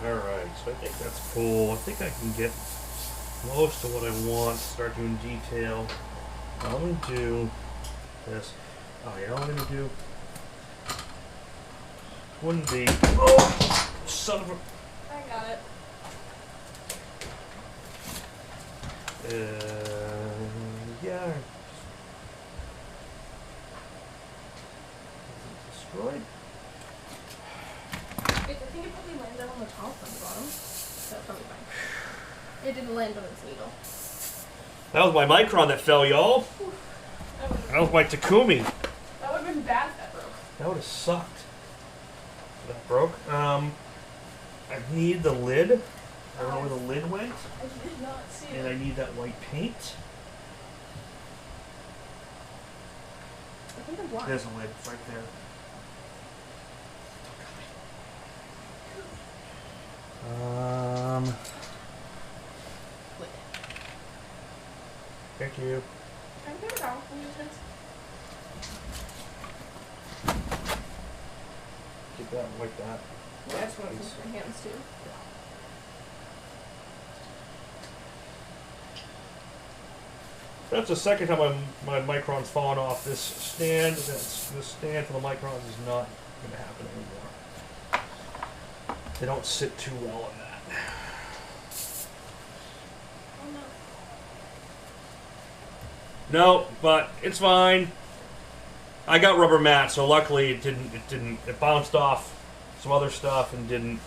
Alright, so I think that's cool. I think I can get most of what I want to start doing detail. I'm going to do this. Oh, you know what I'm going to do? Wouldn't be... Oh! Son of a... I got it. Yeah. Destroyed? I think it probably landed on the top and the bottom. So that's probably fine. It didn't land on its needle. That was my Micron that fell, y'all. That was my Takumi. That would have been bad if that broke. That would have sucked. That broke. I need the lid. I don't know where the lid went. I did not see it. And I need that white paint. I think I'm blind. There's a lid right there. Thank you. I'm gonna go. Keep that like that. Yeah, I just want to use my hands too. That's the second time my Micron's fallen off this stand. This stand for the Microns is not going to happen anymore. They don't sit too well in that. Oh no. No, but it's fine. I got rubber mat, so luckily it bounced off some other stuff and didn't.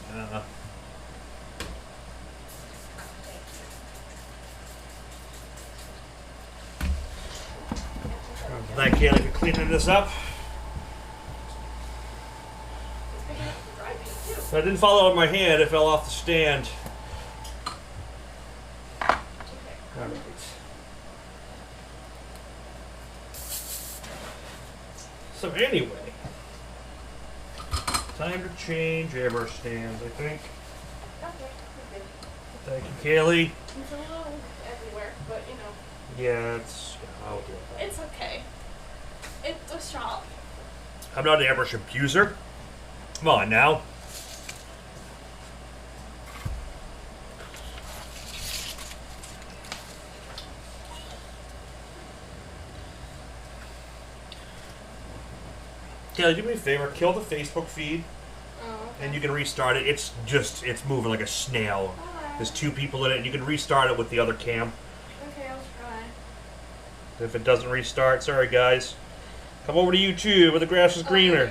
Thank Kaylee for cleaning this up. I didn't fall out of my hand, it fell off the stand. Alright. So anyway, time to change airbrush stands, I think. Thank you, Kaylee. It's a little everywhere, but you know. Yeah, I'll do it. It's okay. It's a shop. I'm not an airbrush abuser. Come on now. Kaylee, do me a favor. Kill the Facebook feed, Oh, okay. and you can restart it. It's moving like a snail. There's two people in it, and you can restart it with the other cam. Okay, I'll try. If it doesn't restart, sorry guys. Come over to YouTube where the grass is greener.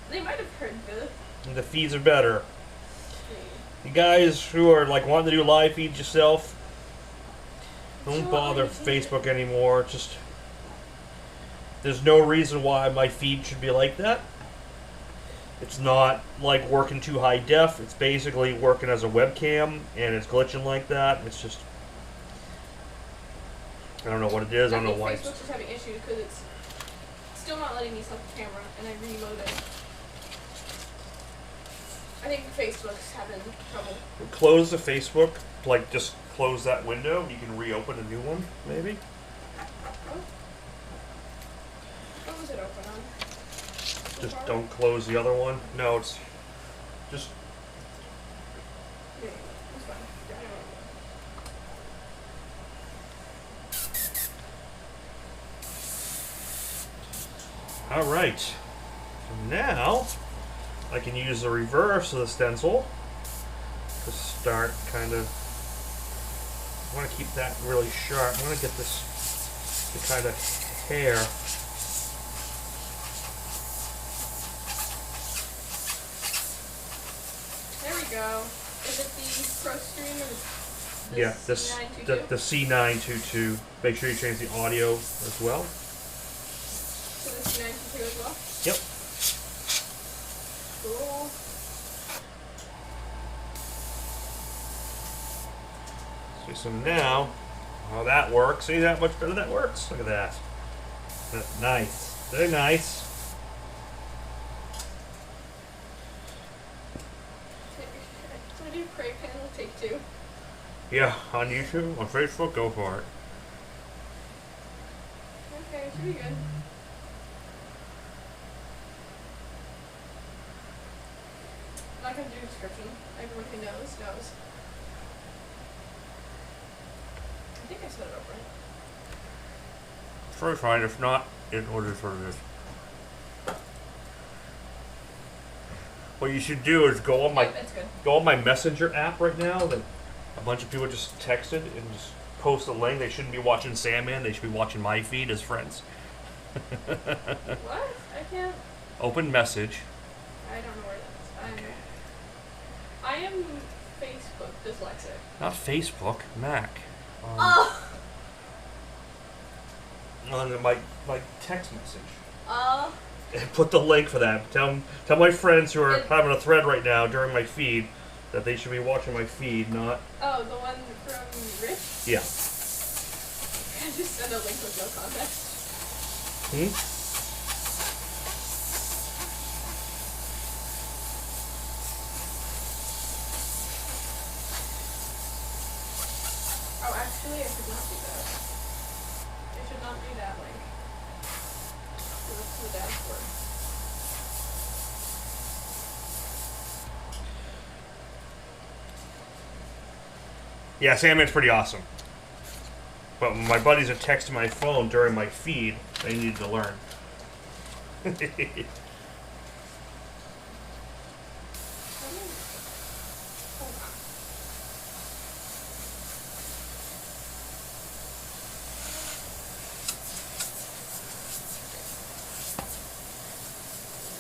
They might have heard this. And the feeds are better. You guys who are like wanting to do live feeds yourself, don't bother Facebook anymore. Just there's no reason why my feed should be like that. It's not like working too high def. It's basically working as a webcam, and it's glitching like that. It's just I don't know what it is. I don't know why. Facebook's just having issues because it's still not letting me set the camera, and I reloaded. I think Facebook's having trouble. Close the Facebook, like just close that window. You can reopen a new one, maybe. Oh. What was it open on? Just don't close the other one. No, it's just. Yeah, it's fine. All right. So now I can use the reverse of the stencil to start kind of. I want to keep that really sharp. I want to get this the kind of hair. There we go. Is it the Pro Stream or the Yeah, the C922? C922. Make sure you change the audio as well. So the C922 as well? Yep. Cool. So now, how that works. See how much better that works? Look at that. Nice. Very nice. So we do Prey Panel Take 2. Yeah, on YouTube, on Facebook, go for it. Okay, should be good. I'm not gonna do a description. Everyone who knows. I think I set it up right. It's very fine. If not, it orders what it is. What you should do is go on my That's good. Messenger app right now that a bunch of people just texted and just post a link. They shouldn't be watching Sandman. They should be watching my feed as friends. What? I can't. Open message. I don't know where that is. I am Facebook dyslexic. Not Facebook, Mac. Oh. On my text message. Oh. Put the link for that. Tell my friends who are having a thread right now during my feed that they should be watching my feed, not... Oh, the one from Rich? Yeah. I just send a link with no context. Oh, actually, I should not do that. I should not do that link. That's the dashboard. Yeah, Sandman's pretty awesome. But my buddies are texting my phone during my feed. They need to learn.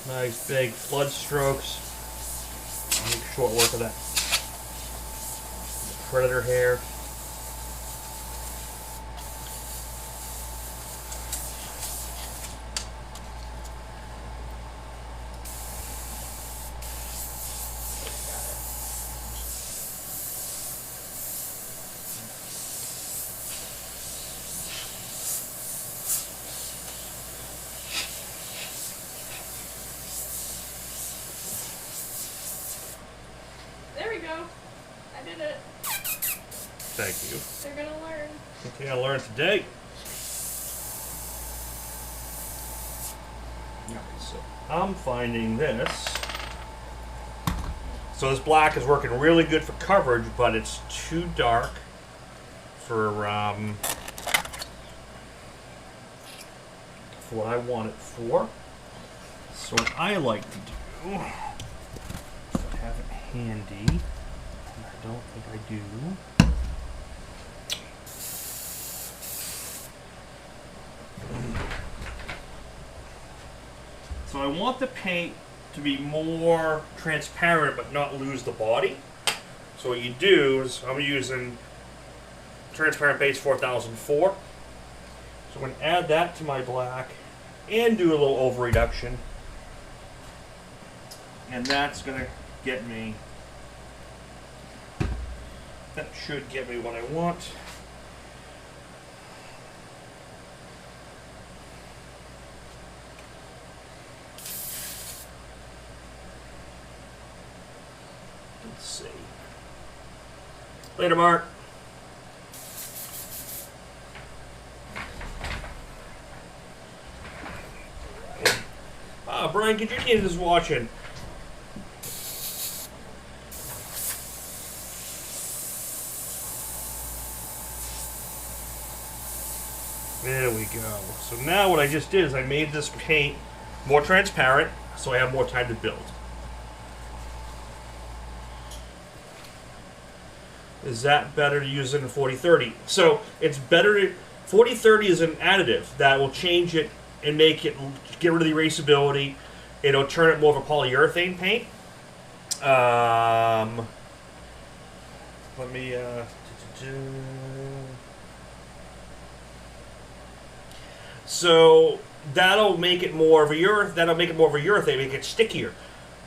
Nice big flood strokes. Make short work of that predator hair. There we go. I did it. Thank you. They're gonna learn. Okay, I learned today. Alright, so I'm finding this. So this black is working really good for coverage, but it's too dark for what I want it for. So what I like to do, if I have it handy, and I don't think I do. So I want the paint to be more transparent but not lose the body. So what you do is, I'm using Transparent Base 4004. So I'm going to add that to my black and do a little over reduction. And that's going to get me, that should get me what I want. Let's see. Later, Mark. Brian, get your kid is watching. There we go. So now what I just did is I made this paint more transparent, so I have more time to build. Is that better to use it in 4030? So it's better to, 4030 is an additive that will change it and make it, get rid of the erasability. It'll turn it more of a polyurethane paint. Let me, so that'll make it more of a urethane, make it stickier.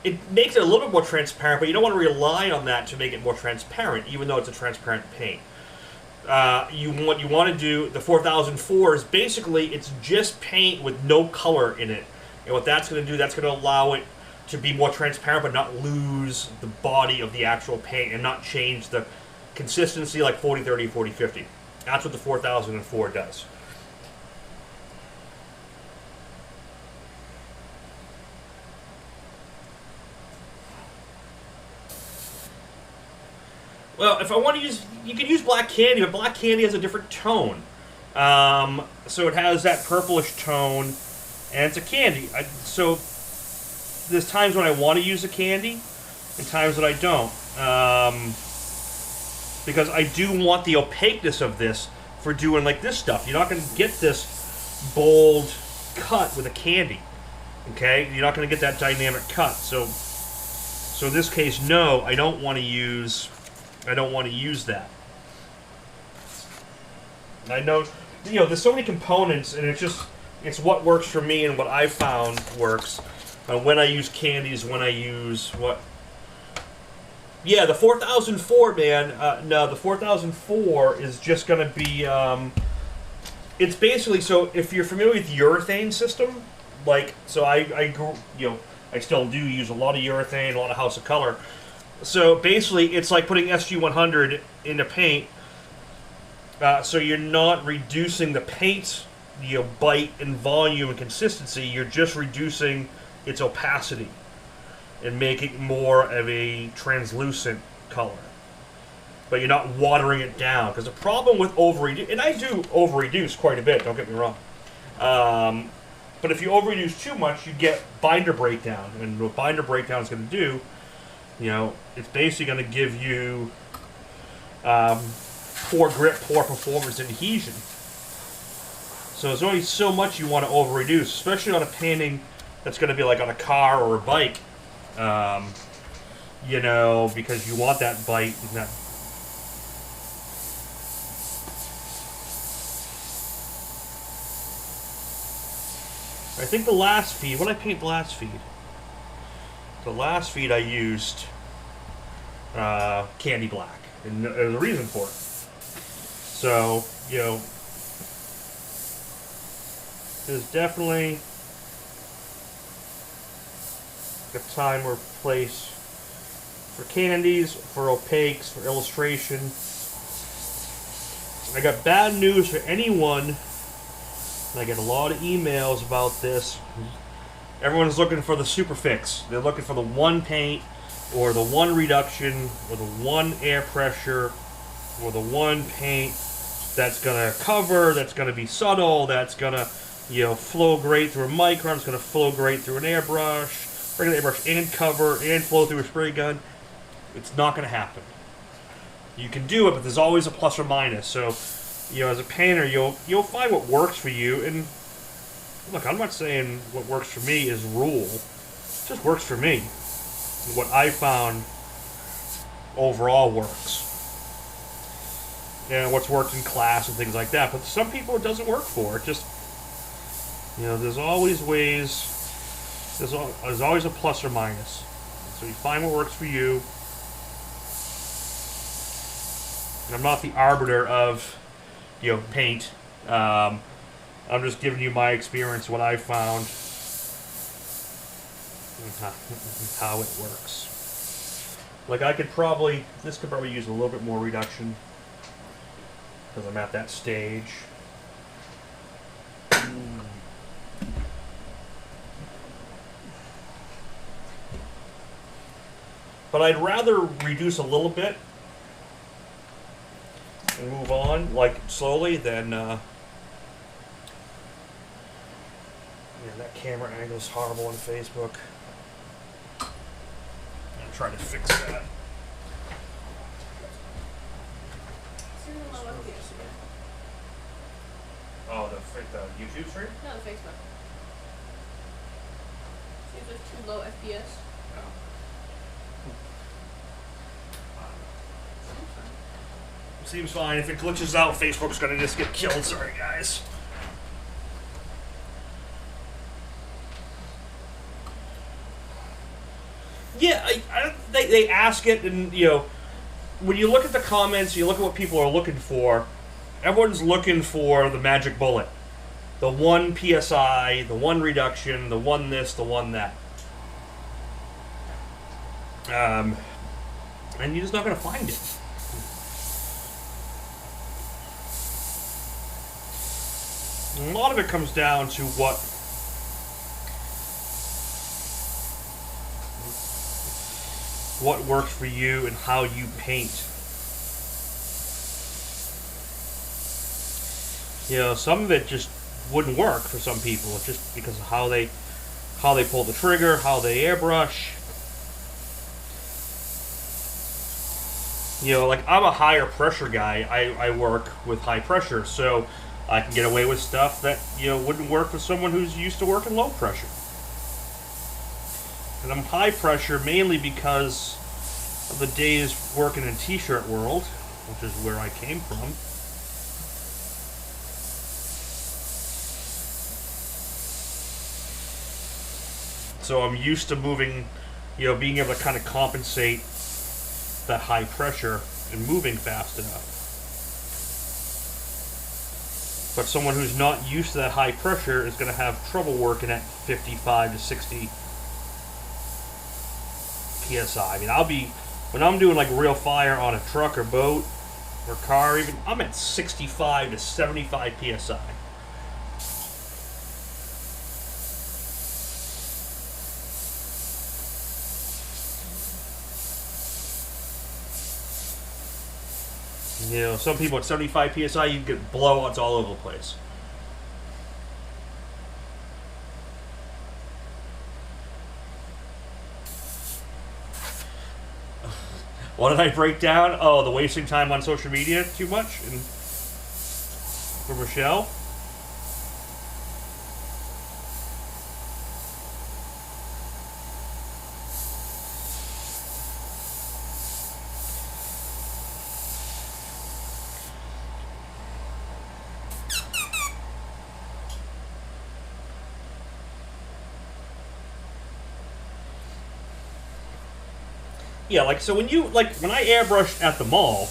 It makes it a little bit more transparent, but you don't want to rely on that to make it more transparent, even though it's a transparent paint. What you want to do, the 4004 is basically, it's just paint with no color in it. And what that's going to do, that's going to allow it to be more transparent, but not lose the body of the actual paint and not change the consistency like 4030 and 4050. That's what the 4004 does. Well, if I want to use, you can use black candy, but black candy has a different tone. So it has that purplish tone, and it's a candy. So there's times when I want to use a candy, and times that I don't. Because I do want the opaqueness of this for doing like this stuff. You're not going to get this bold cut with a candy. Okay? You're not going to get that dynamic cut. So in this case, no, I don't want to use I don't want to use that. I know, there's so many components, and it's what works for me and what I found works. When I use candies, when I use what. Yeah, the 4004, man. No, the 4004 is just going to be. It's basically, so if you're familiar with urethane system, like, so I still do use a lot of urethane, a lot of House of Color. So basically, it's like putting SG100 into paint. So you're not reducing the paint, bite and volume and consistency. You're just reducing its opacity and making it more of a translucent color. But you're not watering it down. Because the problem with over-reduce, and I do over-reduce quite a bit, don't get me wrong. But if you over-reduce too much, you get binder breakdown. And what binder breakdown is going to do, it's basically going to give you poor grip, poor performance, and adhesion. So there's only so much you want to over-reduce, especially on a painting that's going to be like on a car or a bike. Because you want that bite and that. I think the last feed, when I paint the last feed? The last feed I used candy black, and there's a reason for it. So, there's definitely a time or place for candies, for opaques, for illustration. I got bad news for anyone, and I get a lot of emails about this. Everyone's looking for the super fix. They're looking for the one paint, or the one reduction, or the one air pressure, or the one paint that's going to cover, that's going to be subtle, that's going to flow great through a micron, it's going to flow great through an airbrush, regular airbrush, and cover, and flow through a spray gun. It's not going to happen. You can do it, but there's always a plus or minus. So, as a painter, you'll find what works for you. And look, I'm not saying what works for me is rule. It just works for me. What I found overall works. What's worked in class and things like that. But some people it doesn't work for. It just, there's always ways. There's always a plus or minus. So you find what works for you. And I'm not the arbiter of, paint. I'm just giving you my experience, what I found, and how it works. Like this could probably use a little bit more reduction because I'm at that stage. But I'd rather reduce a little bit and move on, like, slowly, than, that camera angle is horrible on Facebook. I'm trying to fix that. Oh, the YouTube stream? No, the Facebook. Seems like too low FPS. Seems fine. If it glitches out, Facebook's gonna just get killed. Sorry, guys. Yeah, they ask it, and when you look at the comments, you look at what people are looking for. Everyone's looking for the magic bullet, the one PSI, the one reduction, the one this, the one that. And you're just not gonna find it. A lot of it comes down to what works for you and how you paint. Some of it just wouldn't work for some people, just because of how they pull the trigger, how they airbrush. Like, I'm a higher pressure guy. I work with high pressure, so I can get away with stuff that, wouldn't work for someone who's used to working low pressure. And I'm high pressure mainly because of the days working in t-shirt world, which is where I came from. So I'm used to moving, being able to kind of compensate that high pressure and moving fast enough. But someone who's not used to that high pressure is going to have trouble working at 55 to 60 psi. I mean, when I'm doing like real fire on a truck or boat or car, even, I'm at 65 to 75 psi. Some people at 75 psi, you get blowouts all over the place. What did I break down? Oh, the wasting time on social media too much? And for Michelle? Yeah, so when I airbrushed at the mall,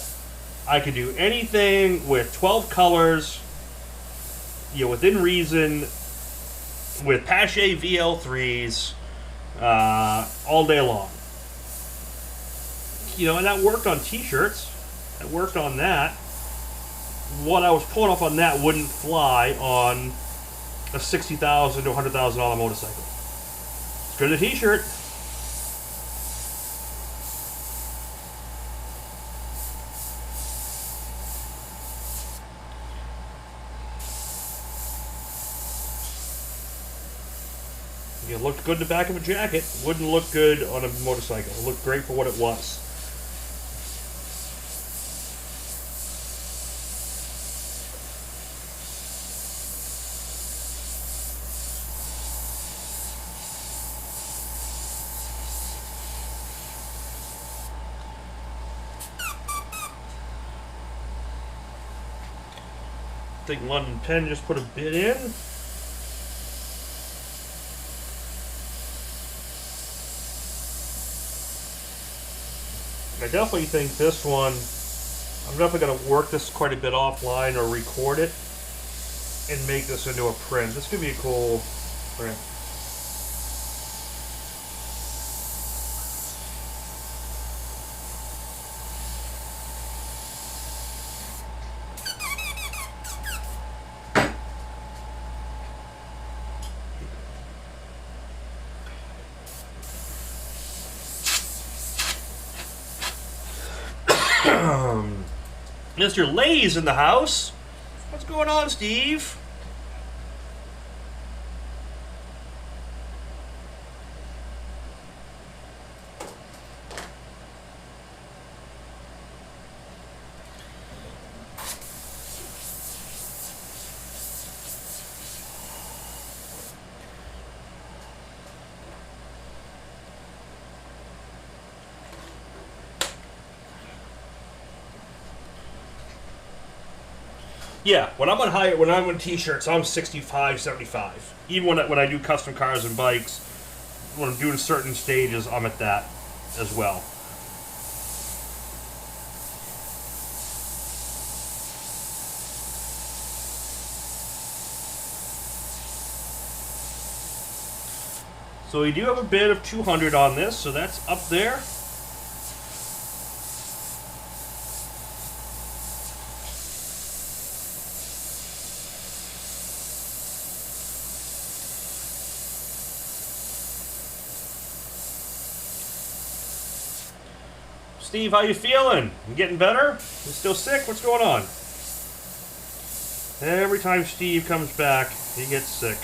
I could do anything with 12 colors, within reason, with Pache VL3s, all day long. And that worked on t-shirts. It worked on that. What I was pulling off on that wouldn't fly on a $60,000 to $100,000 motorcycle. It's good as a t-shirt. It looked good in the back of a jacket. Wouldn't look good on a motorcycle. It looked great for what it was. I think London Pen just put a bit in. I definitely think this one, I'm definitely going to work this quite a bit offline or record it and make this into a print. This could be a cool print. Mr. Lay's in the house. What's going on, Steve? Yeah, when I'm on t-shirts, I'm 65, 75. Even when I do custom cars and bikes, when I'm doing certain stages, I'm at that as well. So we do have a bid of 200 on this, so that's up there. Steve, how you feeling? You getting better? You still sick? What's going on? Every time Steve comes back, he gets sick.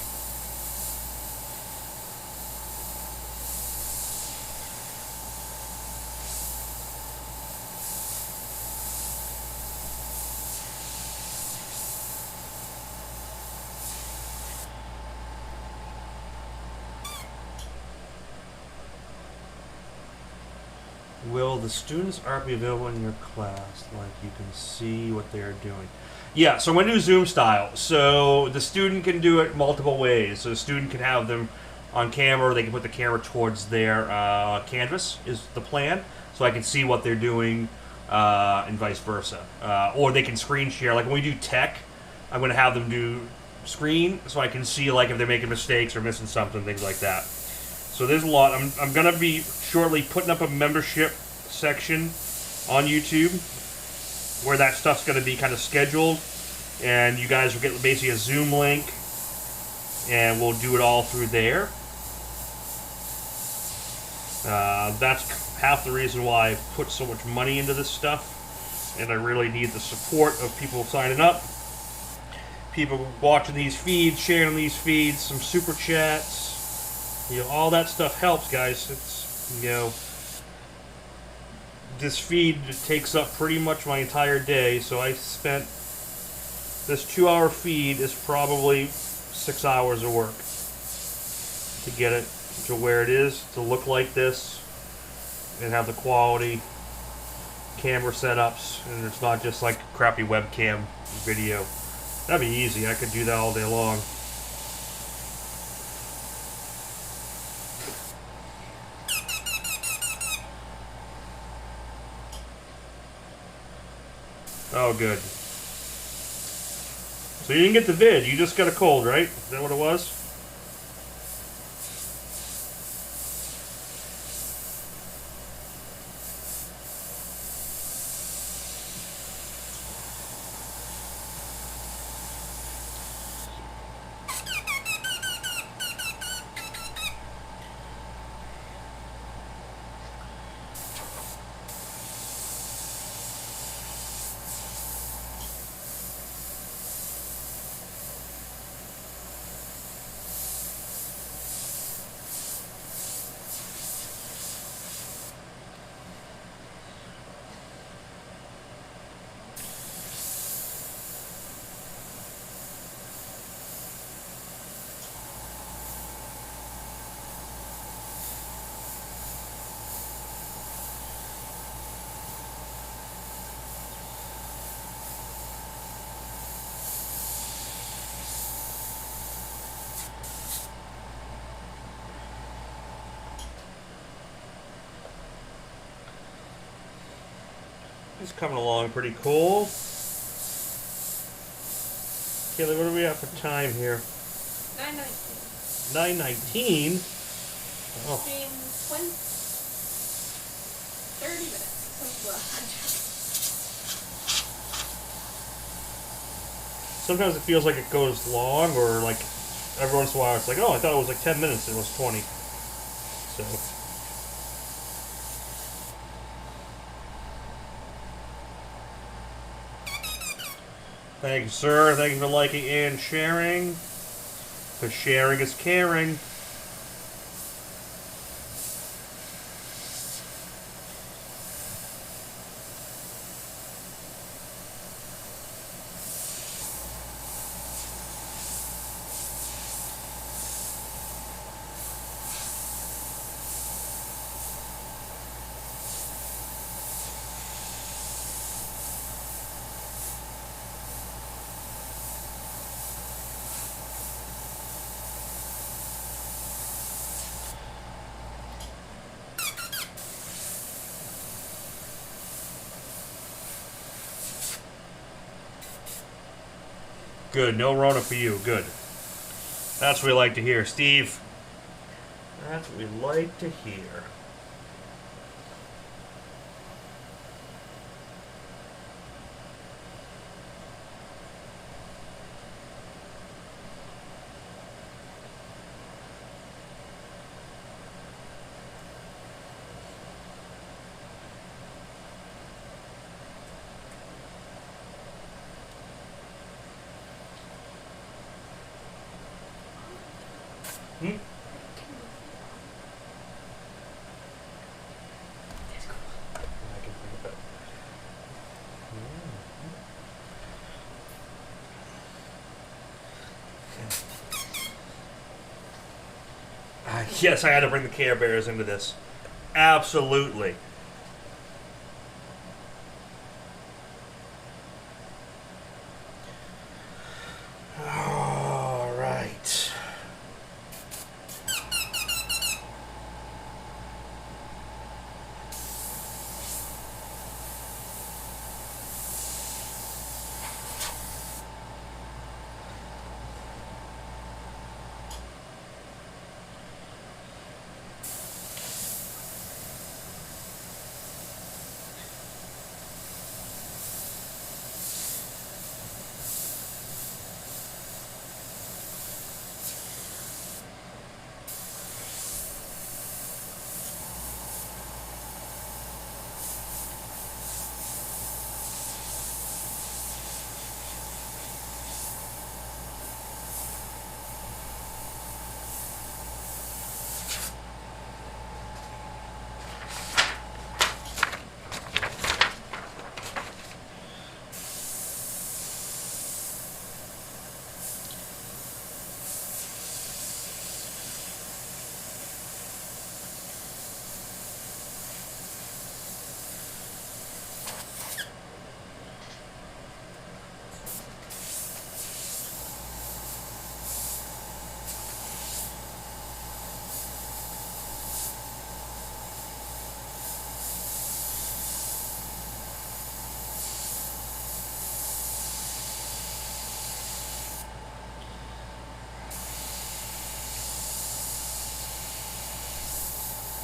will the students art be available in your class? Like you can see what they're doing. Yeah, so I'm going to do Zoom style. So the student can do it multiple ways. So the student can have them on camera, or they can put the camera towards their canvas is the plan. So I can see what they're doing and vice versa. Or they can screen share. Like when we do tech, I'm going to have them do screen so I can see like if they're making mistakes or missing something, things like that. So there's a lot. I'm going to be shortly putting up a membership section on YouTube where that stuff's going to be kind of scheduled, and you guys will get basically a Zoom link, and we'll do it all through there. That's half the reason why I've put so much money into this stuff, and I really need the support of people signing up, people watching these feeds, sharing these feeds, some super chats. You know, all that stuff helps, guys. It's, you know, this feed takes up pretty much my entire day, so I spent this 2-hour feed is probably 6 hours of work to get it to where it is, to look like this, and have the quality camera setups, and it's not just like crappy webcam video. That'd be easy. I could do that all day long. Oh, good. So you didn't get the vid, you just got a cold, right? Is that what it was? It's coming along pretty cool. Kaylee, what do we have for time here? 9:19. 9:19? Oh. It's been 30 minutes since the last time. Sometimes it feels like it goes long, or like every once in a while it's like, oh, I thought it was like 10 minutes, it was 20. So. Thank you, sir. Thank you for liking and sharing. Because sharing is caring. Good. No Rona for you. Good. That's what we like to hear. Steve, that's what we like to hear. Hmm? That's cool. I can think of that. Yes, I had to bring the Care Bears into this. Absolutely.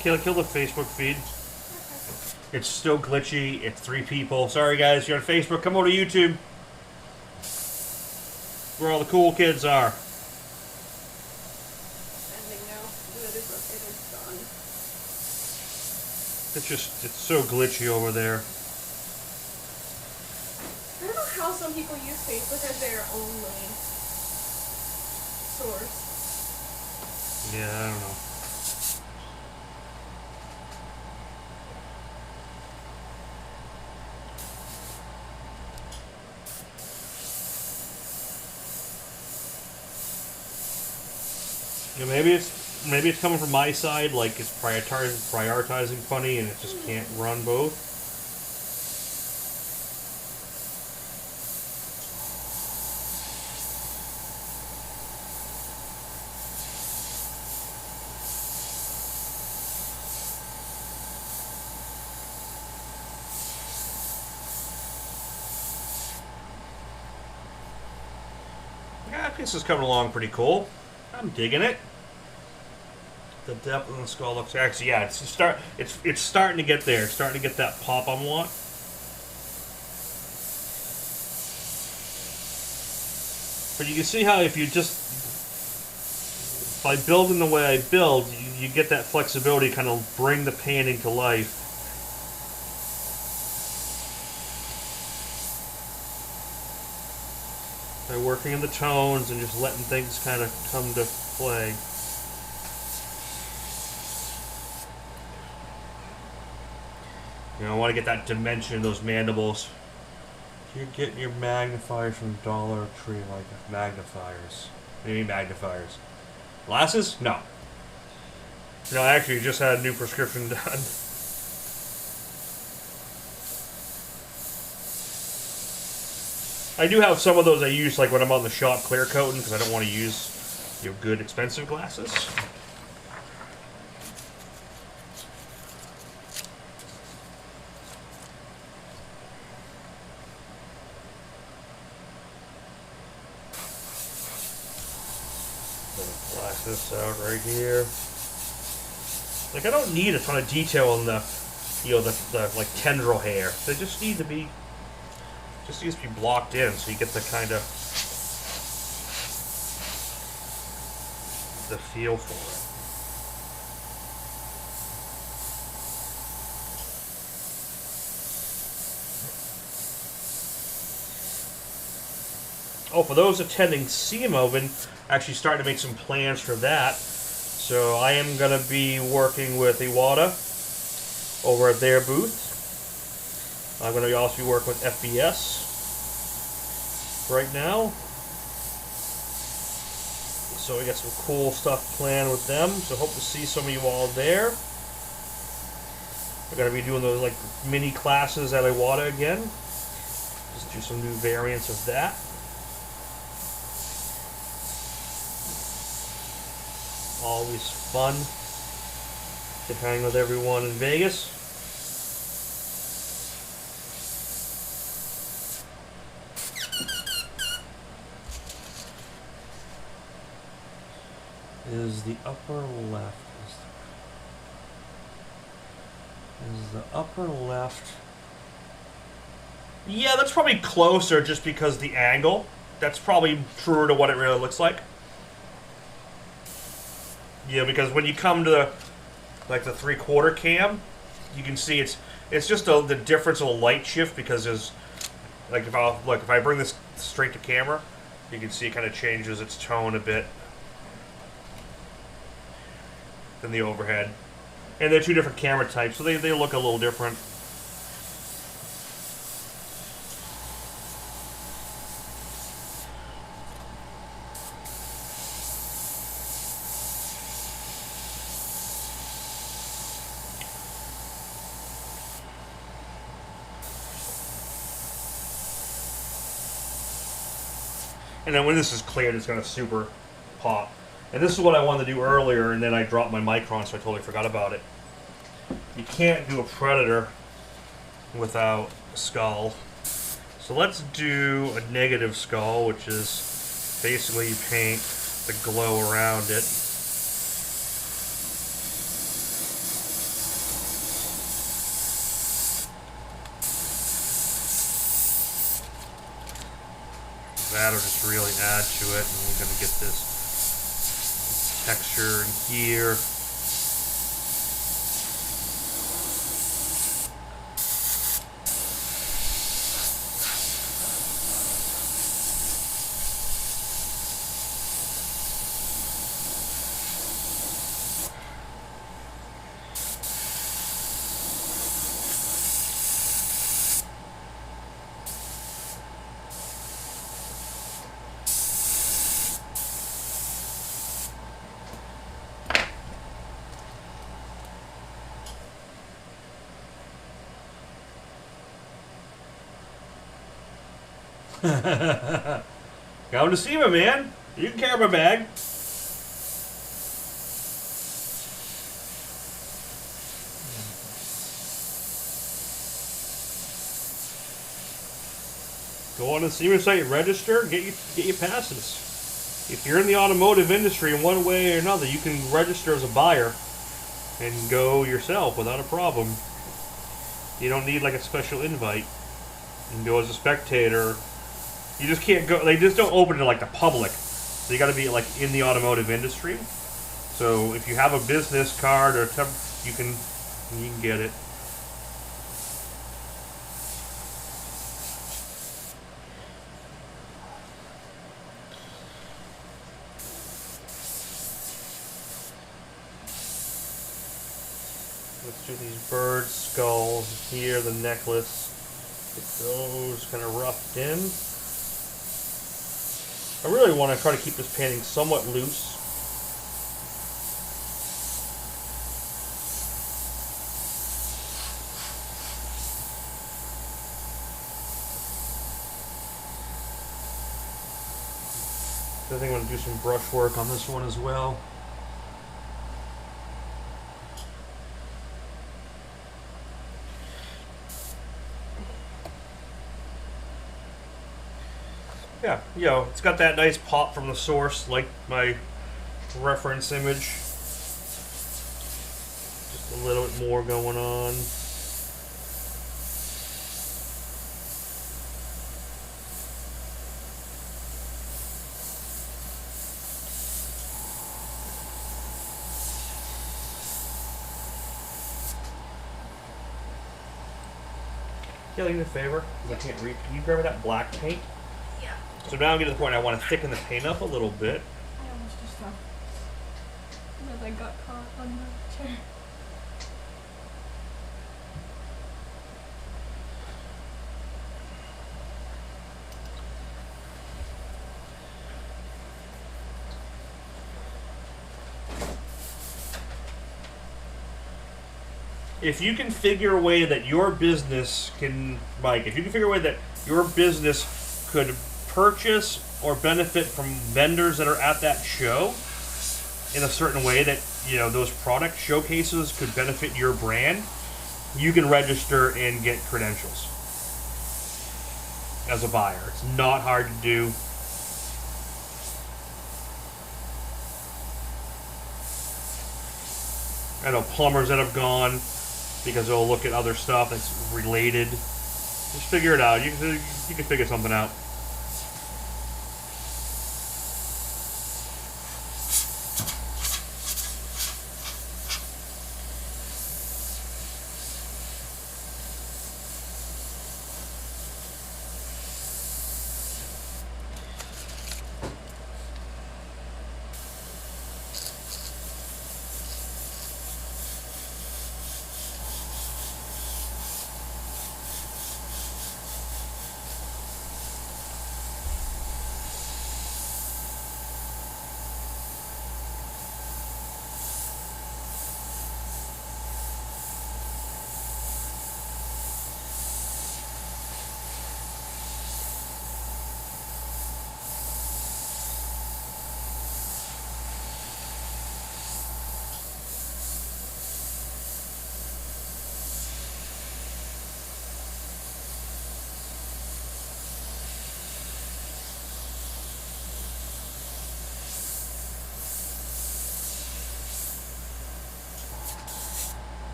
Kill the Facebook feed. It's still glitchy. It's 3 people. Sorry, guys. You're on Facebook. Come over to YouTube. Where all the cool kids are. Ending now. That is rotated. Done. It's so glitchy over there. I don't know how some people use Facebook as their only source. Yeah, I don't know. Yeah, maybe it's coming from my side, like it's prioritizing funny, and it just can't run both. Yeah, this is coming along pretty cool. I'm digging it. The depth of the skull looks actually, yeah, it's starting to get there. It's starting to get that pop I want. But you can see how if you by building the way I build, you get that flexibility to kind of bring the painting to life. By working in the tones and just letting things kind of come to play. You know, I want to get that dimension in those mandibles. You're getting your magnifiers from Dollar Tree, like magnifiers. Maybe magnifiers. Glasses? No. No, actually, you just had a new prescription done. I do have some of those I use, like when I'm on the shop clear coating, because I don't want to use, you know, good expensive glasses. Black this out right here. Like, I don't need a ton of detail on the, you know, the like tendril hair. They just need to be, blocked in, so you get the kind of the feel for it. Oh, for those attending SEMA, I've been actually starting to make some plans for that. So I am going to be working with Iwata over at their booth. I'm going to also be working with FBS right now. So we got some cool stuff planned with them. So hope to see some of you all there. We're going to be doing those like mini classes at Iwata again. Just do some new variants of that. Always fun to hang with everyone in Vegas. Is the upper left? Is the upper left? Yeah, that's probably closer just because the angle. That's probably truer to what it really looks like. Yeah, because when you come to the, like the 3/4 cam, you can see it's just the difference of the light shift, because there's like if I bring this straight to camera, you can see it kind of changes its tone a bit than the overhead. And they're two different camera types, so they look a little different. And then when this is cleared, it's going to super pop. And this is what I wanted to do earlier, and then I dropped my micron, so I totally forgot about it. You can't do a predator without a skull. So let's do a negative skull, which is basically you paint the glow around it. That'll just really add to it, and we're going to get this texture in here. Come to SEMA, man. You can carry my bag. Go on the SEMA site, register, get your passes. If you're in the automotive industry in one way or another, you can register as a buyer and go yourself without a problem. You don't need like a special invite. You can go as a spectator. You just can't go. They just don't open to like the public. So you got to be like in the automotive industry. So if you have a business card or you can get it. Let's do these bird skulls here, the necklace. Get those kind of roughed in. I really want to try to keep this painting somewhat loose. I think I'm going to do some brush work on this one as well. Yeah, you know, it's got that nice pop from the source, like my reference image. Just a little bit more going on. Can you do me a favor? I can't read. Can you grab that black paint? Yeah. So now I'm getting to the point I want to thicken the paint up a little bit. I almost just fell. Because I got caught on the chair. If you can figure a way that your business can, Mike, if you can figure a way that your business could purchase or benefit from vendors that are at that show in a certain way that, you know, those product showcases could benefit your brand, you can register and get credentials as a buyer. It's not hard to do. I know plumbers that have gone because they'll look at other stuff that's related. Just figure it out. You can figure something out.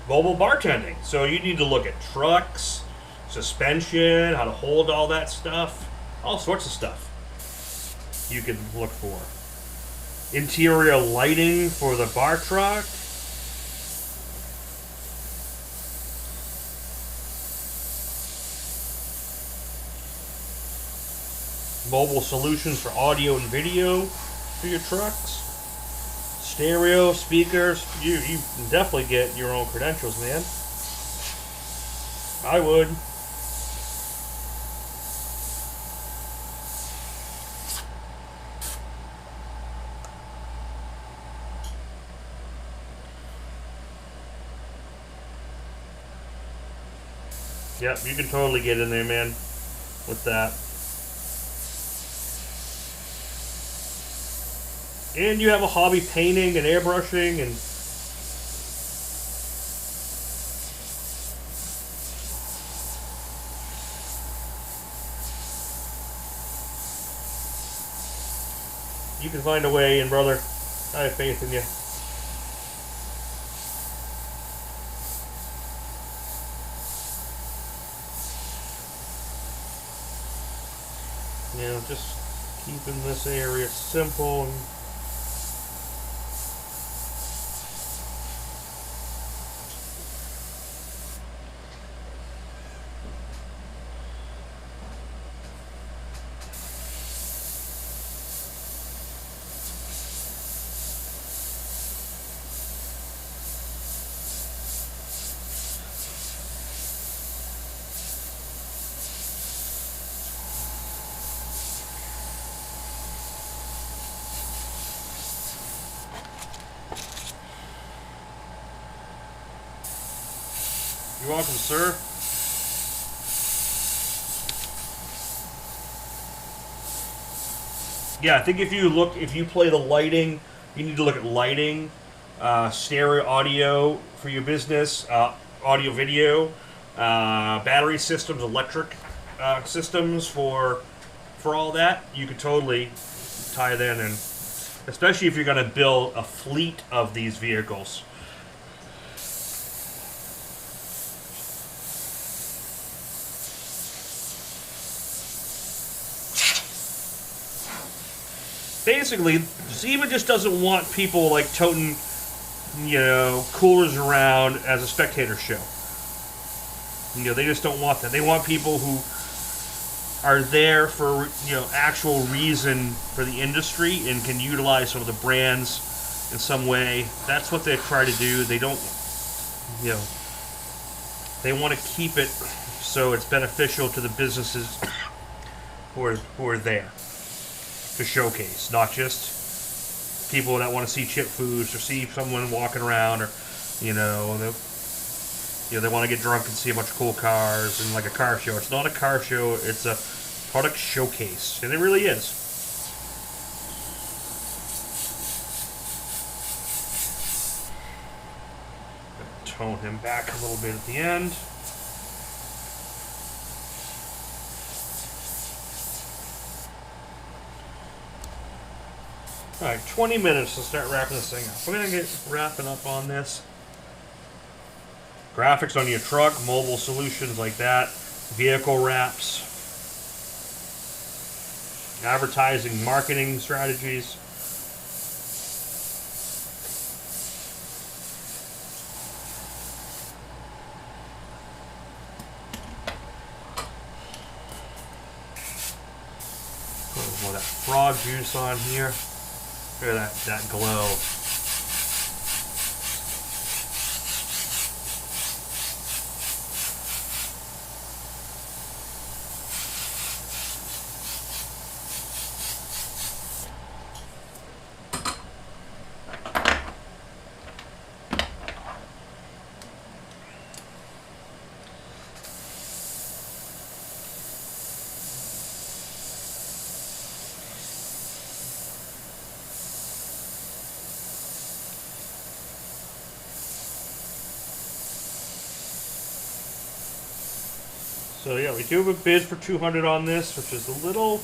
Mobile bartending. So you need to look at trucks, suspension, how to hold all that stuff, all sorts of stuff you can look for. Interior lighting for the bar truck. Mobile solutions for audio and video for your trucks. Stereo, speakers. You can definitely get your own credentials, man. I would. Yep, you can totally get in there, man, with that. And you have a hobby painting and airbrushing and you can find a way, and brother, I have faith in you. You know, just keeping this area simple and you're welcome, sir. Yeah, I think if you play the lighting, you need to look at lighting, stereo audio for your business, audio video, battery systems, electric systems for all that. You could totally tie that in, especially if you're going to build a fleet of these vehicles. Basically, SEMA just doesn't want people like toting, you know, coolers around as a spectator show. You know, they just don't want that. They want people who are there for, you know, actual reason for the industry and can utilize some of the brands in some way. That's what they try to do. They don't, you know, they want to keep it so it's beneficial to the businesses who are there to showcase, not just people that want to see chip foods or see someone walking around, or you know, they want to get drunk and see a bunch of cool cars and like a car show. It's not a car show; it's a product showcase, and it really is. Tone him back a little bit at the end. Alright, 20 minutes to start wrapping this thing up. We're going to get wrapping up on this. Graphics on your truck, mobile solutions like that, vehicle wraps, advertising, marketing strategies. Put a little more of that frog juice on here. Look at that glow. So yeah, we do have a bid for $200 on this, which is a little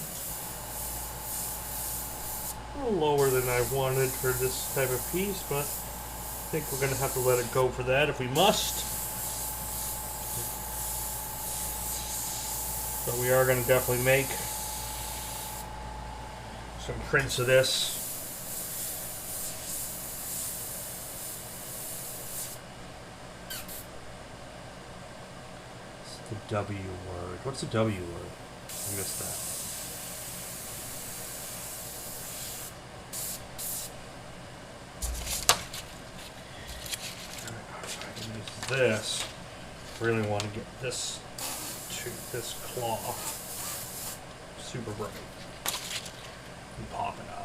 lower than I wanted for this type of piece, but I think we're going to have to let it go for that if we must. So we are going to definitely make some prints of this. It's the W word. What's the W word? I missed that. Use this. Really want to get this to this cloth super bright and pop it out.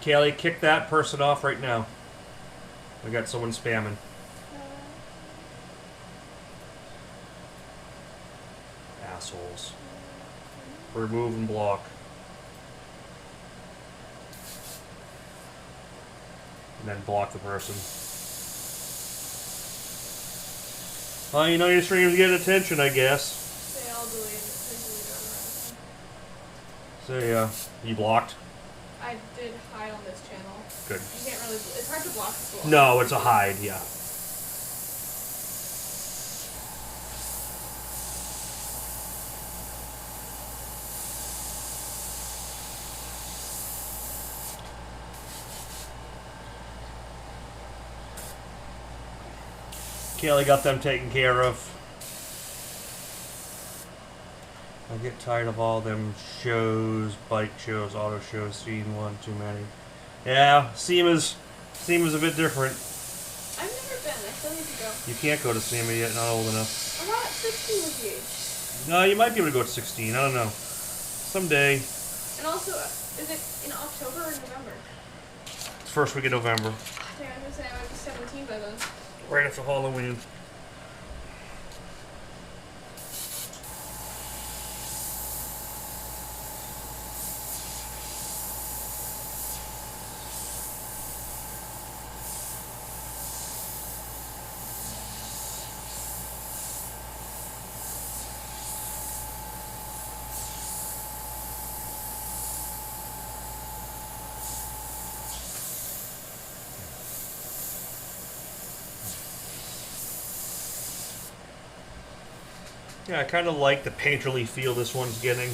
Kaylee, kick that person off right now. We got someone spamming. Assholes. Remove and block. And then block the person. Well, you know your stream's getting attention, I guess. They all deleted it. So, you blocked? I did hide on this channel. Good. You can't really. It's hard to block people. No, it's a hide, yeah. Kaylee got them taken care of. I get tired of all them shows, bike shows, auto shows, seen one too many. Yeah, SEMA's a bit different. I've never been. I still need to go. You can't go to SEMA yet, not old enough. I'm not 16 with you. No, you might be able to go to 16, I don't know. Someday. And also, is it in October or November? It's first week of November. Dang, I was gonna say I might be 17 by then. Right after Halloween. Yeah, I kind of like the painterly feel this one's getting.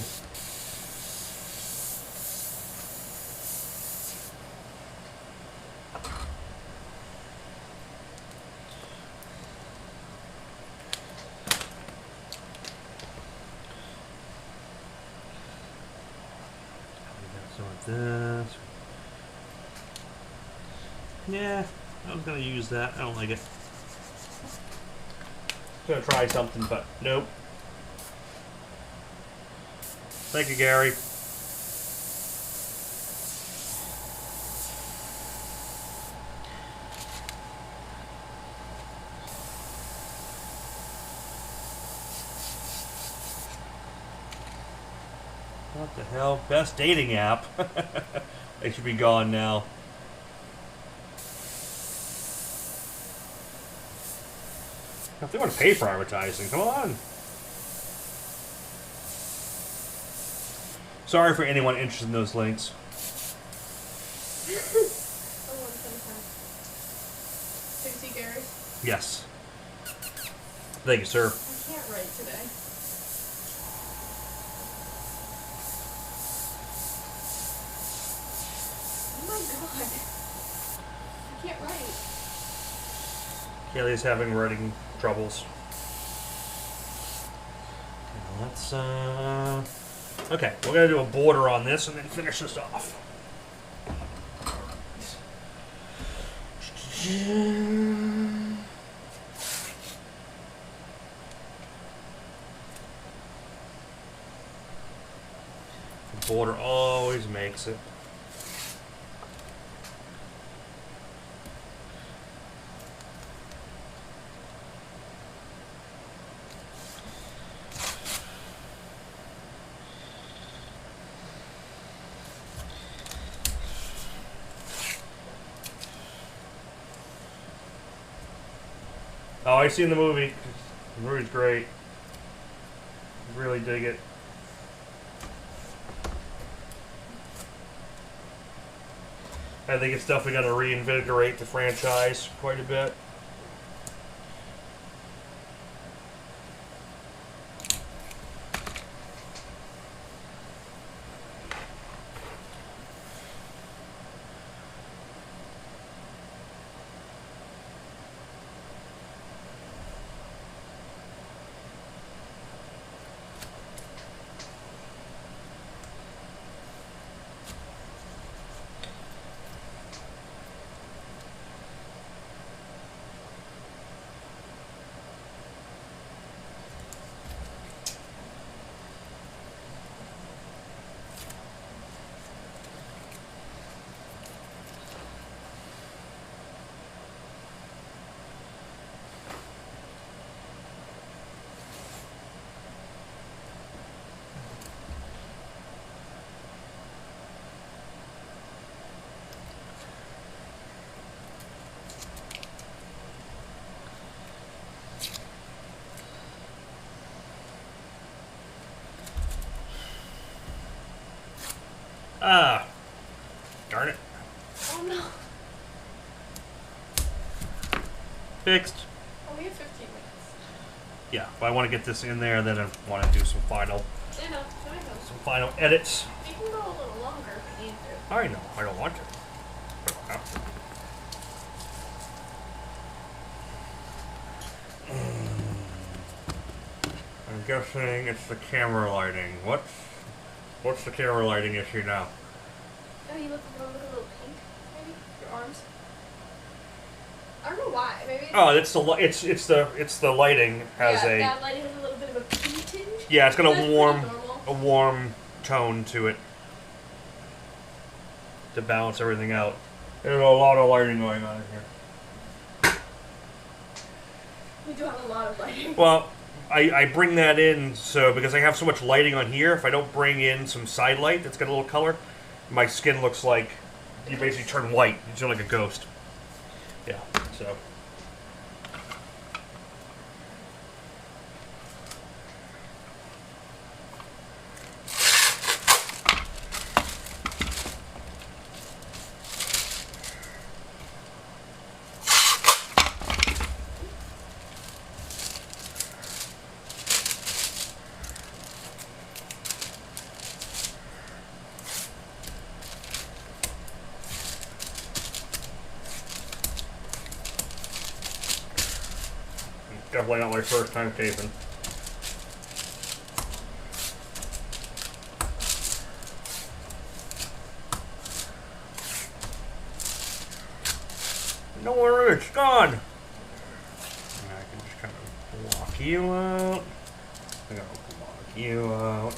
Some of this. Yeah, I was gonna use that. I don't like it. Gonna try something, but nope. Thank you, Gary. What the hell? Best dating app. They should be gone now. If they want to pay for advertising, come on. Sorry for anyone interested in those links. Did you see Gary? Yes. Thank you, sir. I can't write today. Oh my god. I can't write. Kaylee's having writing troubles. Let's, okay, we're going to do a border on this and then finish this off. The border always makes it. Oh, I've seen the movie. The movie's great. Really dig it. I think it's definitely going to reinvigorate the franchise quite a bit. Ah, darn it. Oh no. Fixed. Oh, we have 15 minutes. Yeah, if I want to get this in there, then I want to do some final edits. We can go a little longer if we need to. I know, I don't want to. I don't have to. I'm guessing it's the camera lighting. What's the camera lighting issue now? Oh, you look a little pink, maybe? Your arms? I don't know why. Maybe It's the lighting has that lighting has a little bit of a pink tinge. Yeah, it's got That's a warm tone to it to balance everything out. There's a lot of lighting going on in here. We do have a lot of lighting. Well, I bring that in because I have so much lighting on here, if I don't bring in some side light that's got a little color, my skin looks like you basically turn white. You turn like a ghost. Yeah, so. Definitely not my first time taping. Nowhere it's gone. And I can just kind of block you out. I'm gonna block you out.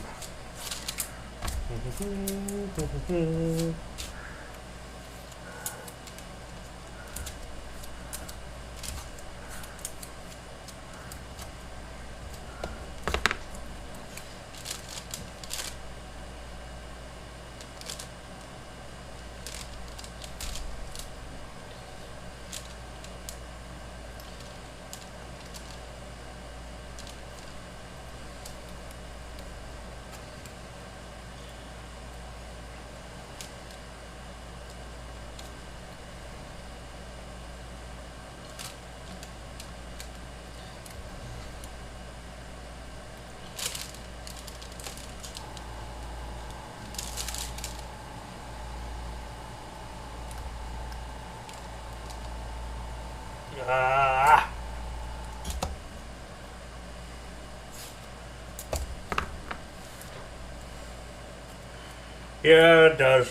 Ah. Yeah, it does.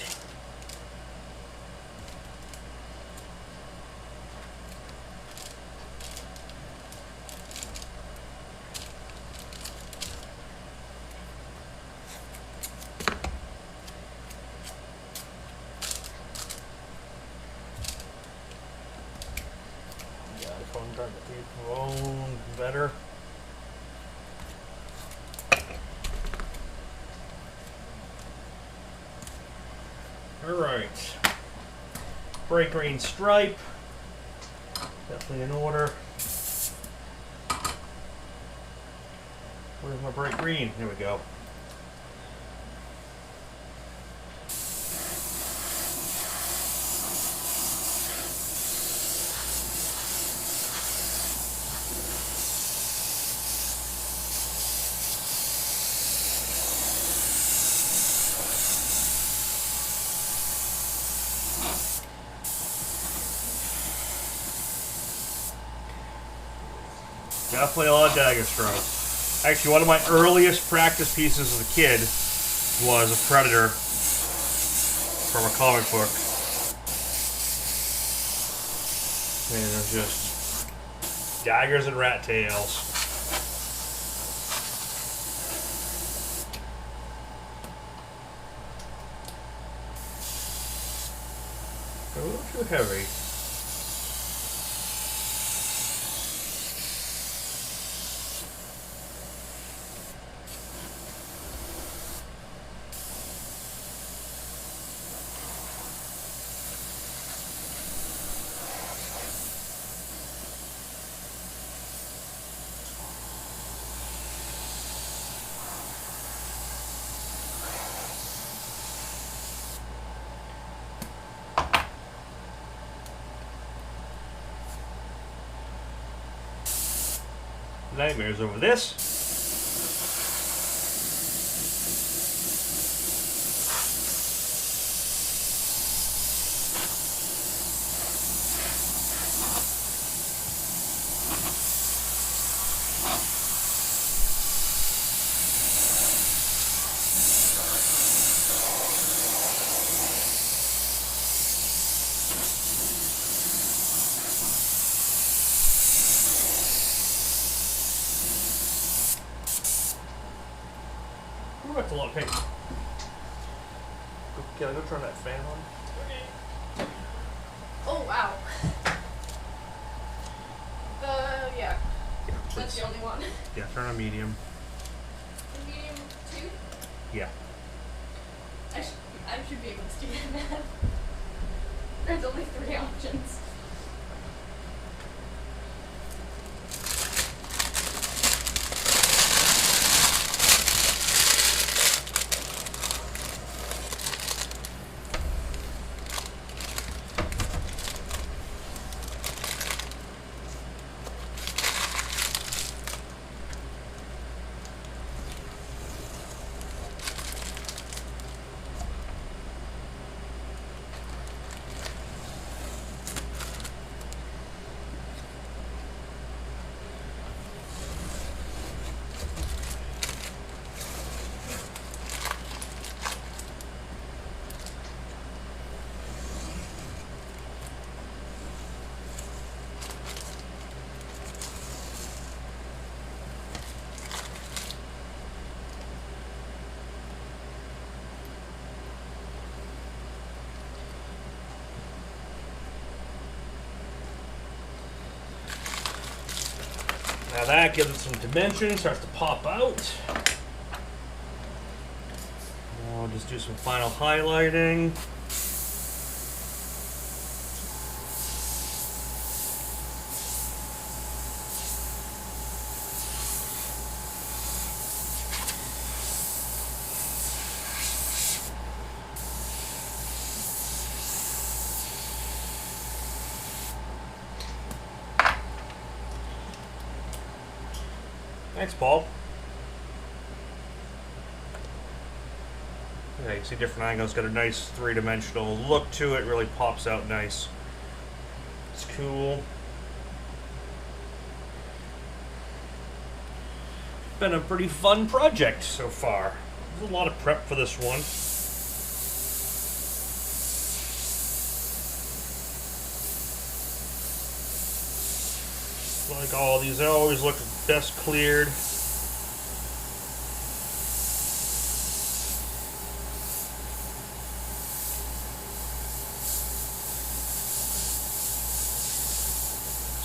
Yeah, this one trying to be grown better. Alright. Bright green stripe. Definitely in order. Where's my bright green? Here we go. Definitely a lot of dagger strokes. Actually, one of my earliest practice pieces as a kid was a Predator from a comic book. And it was just daggers and rat tails. A little too heavy. Nightmares over this. Ooh, that's a lot of paint. Can I go turn that fan on? Okay. Oh, wow. Yeah. That's the only one. Yeah, turn on medium. Medium 2? Yeah. I should be able to do that. There's only 3 options. Now that gives it some dimension, starts to pop out. Now I'll just do some final highlighting. Thanks, Paul. Yeah, you can see different angles. Got a nice three-dimensional look to it. Really pops out nice. It's cool. Been a pretty fun project so far. There's a lot of prep for this one. Like all these, they always look best cleared.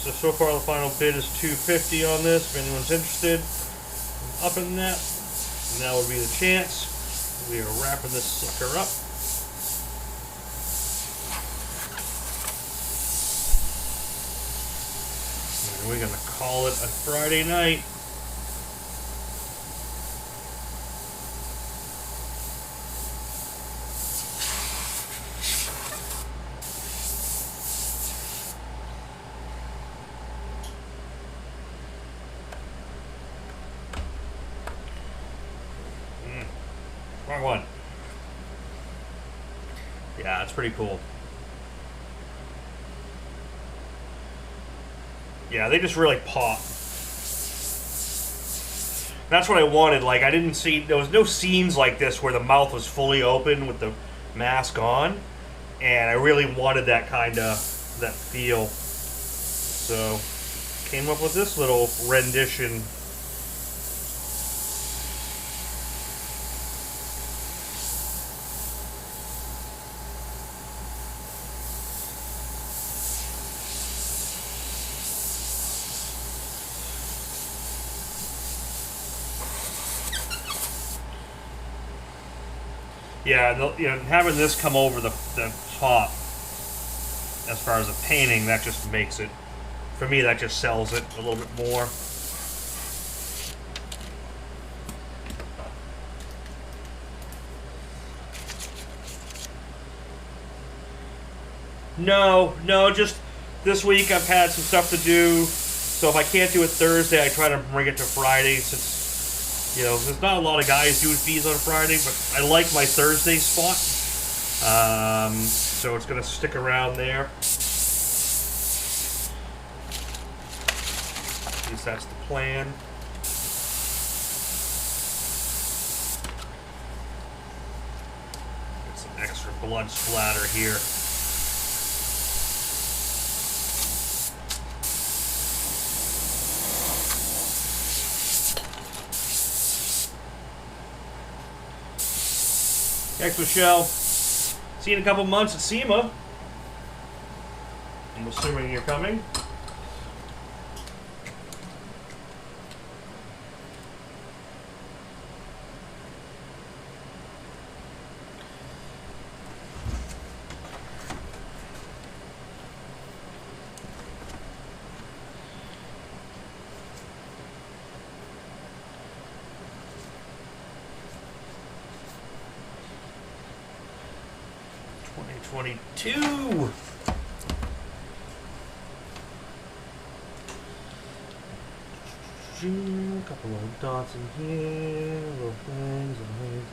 So far the final bid is $250 on this. If anyone's interested, up in that, now would be the chance. We are wrapping this sucker up. And we're gonna call it a Friday night. Wrong one. Yeah, it's pretty cool. Yeah, they just really pop. That's what I wanted. Like, I didn't see, there was no scenes like this where the mouth was fully open with the mask on, and I really wanted that kind of, that feel. So, came up with this little rendition. Yeah, you know, having this come over the top, as far as the painting, that just makes it, for me, that just sells it a little bit more. No, just this week I've had some stuff to do, so if I can't do it Thursday, I try to bring it to Friday, since, you know, there's not a lot of guys doing fees on Friday, but I like my Thursday spot. So it's going to stick around there. At least that's the plan. Get some extra blood splatter here. Thanks, Michelle. See you in a couple months at SEMA. I'm assuming you're coming. '22. A couple of dots in here, little things and things.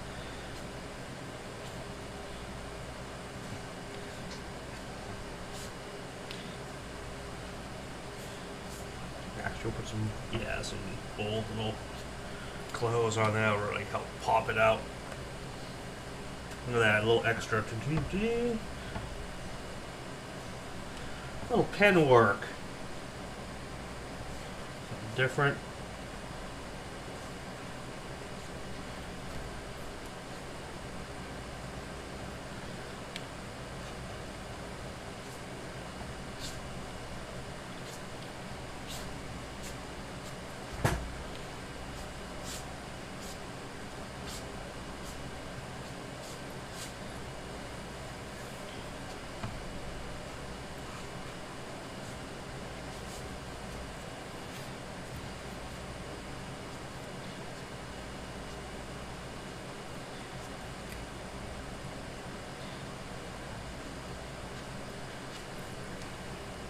Actually, put some some bold little clothes on that will really help pop it out. Look at that, a little extra. Little pen work. Something different.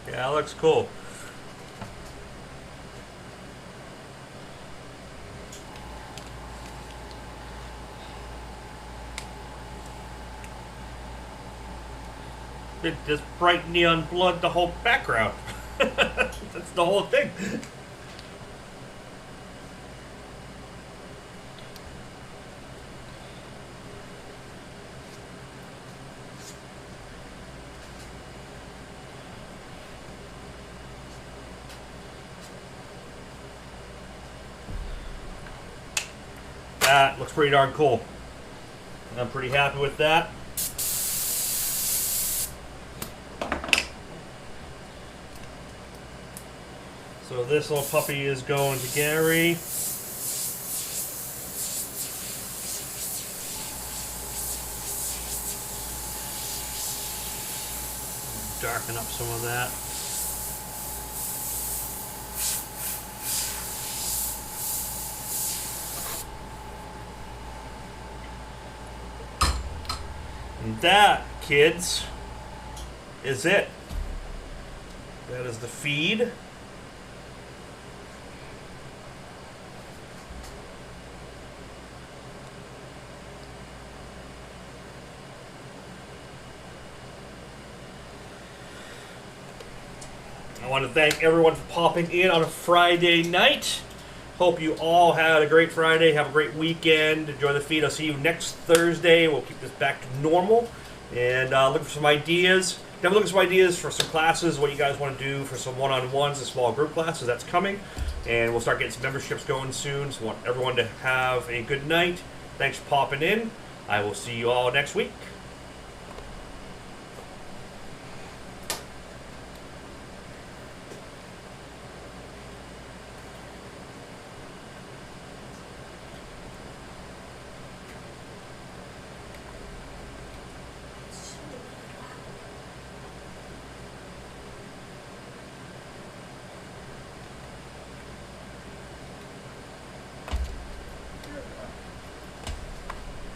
Yeah, that looks cool. It just bright neon blood the whole background. That's the whole thing. That looks pretty darn cool. I'm pretty happy with that. So this little puppy is going to Gary. Darken up some of that. And that, kids, is it. That is the feed. I want to thank everyone for popping in on a Friday night. Hope you all had a great Friday. Have a great weekend. Enjoy the feed. I'll see you next Thursday. We'll keep this back to normal. And look for some ideas. Definitely look for some ideas for some classes, what you guys want to do for some one-on-ones and small group classes. That's coming. And we'll start getting some memberships going soon. So I want everyone to have a good night. Thanks for popping in. I will see you all next week.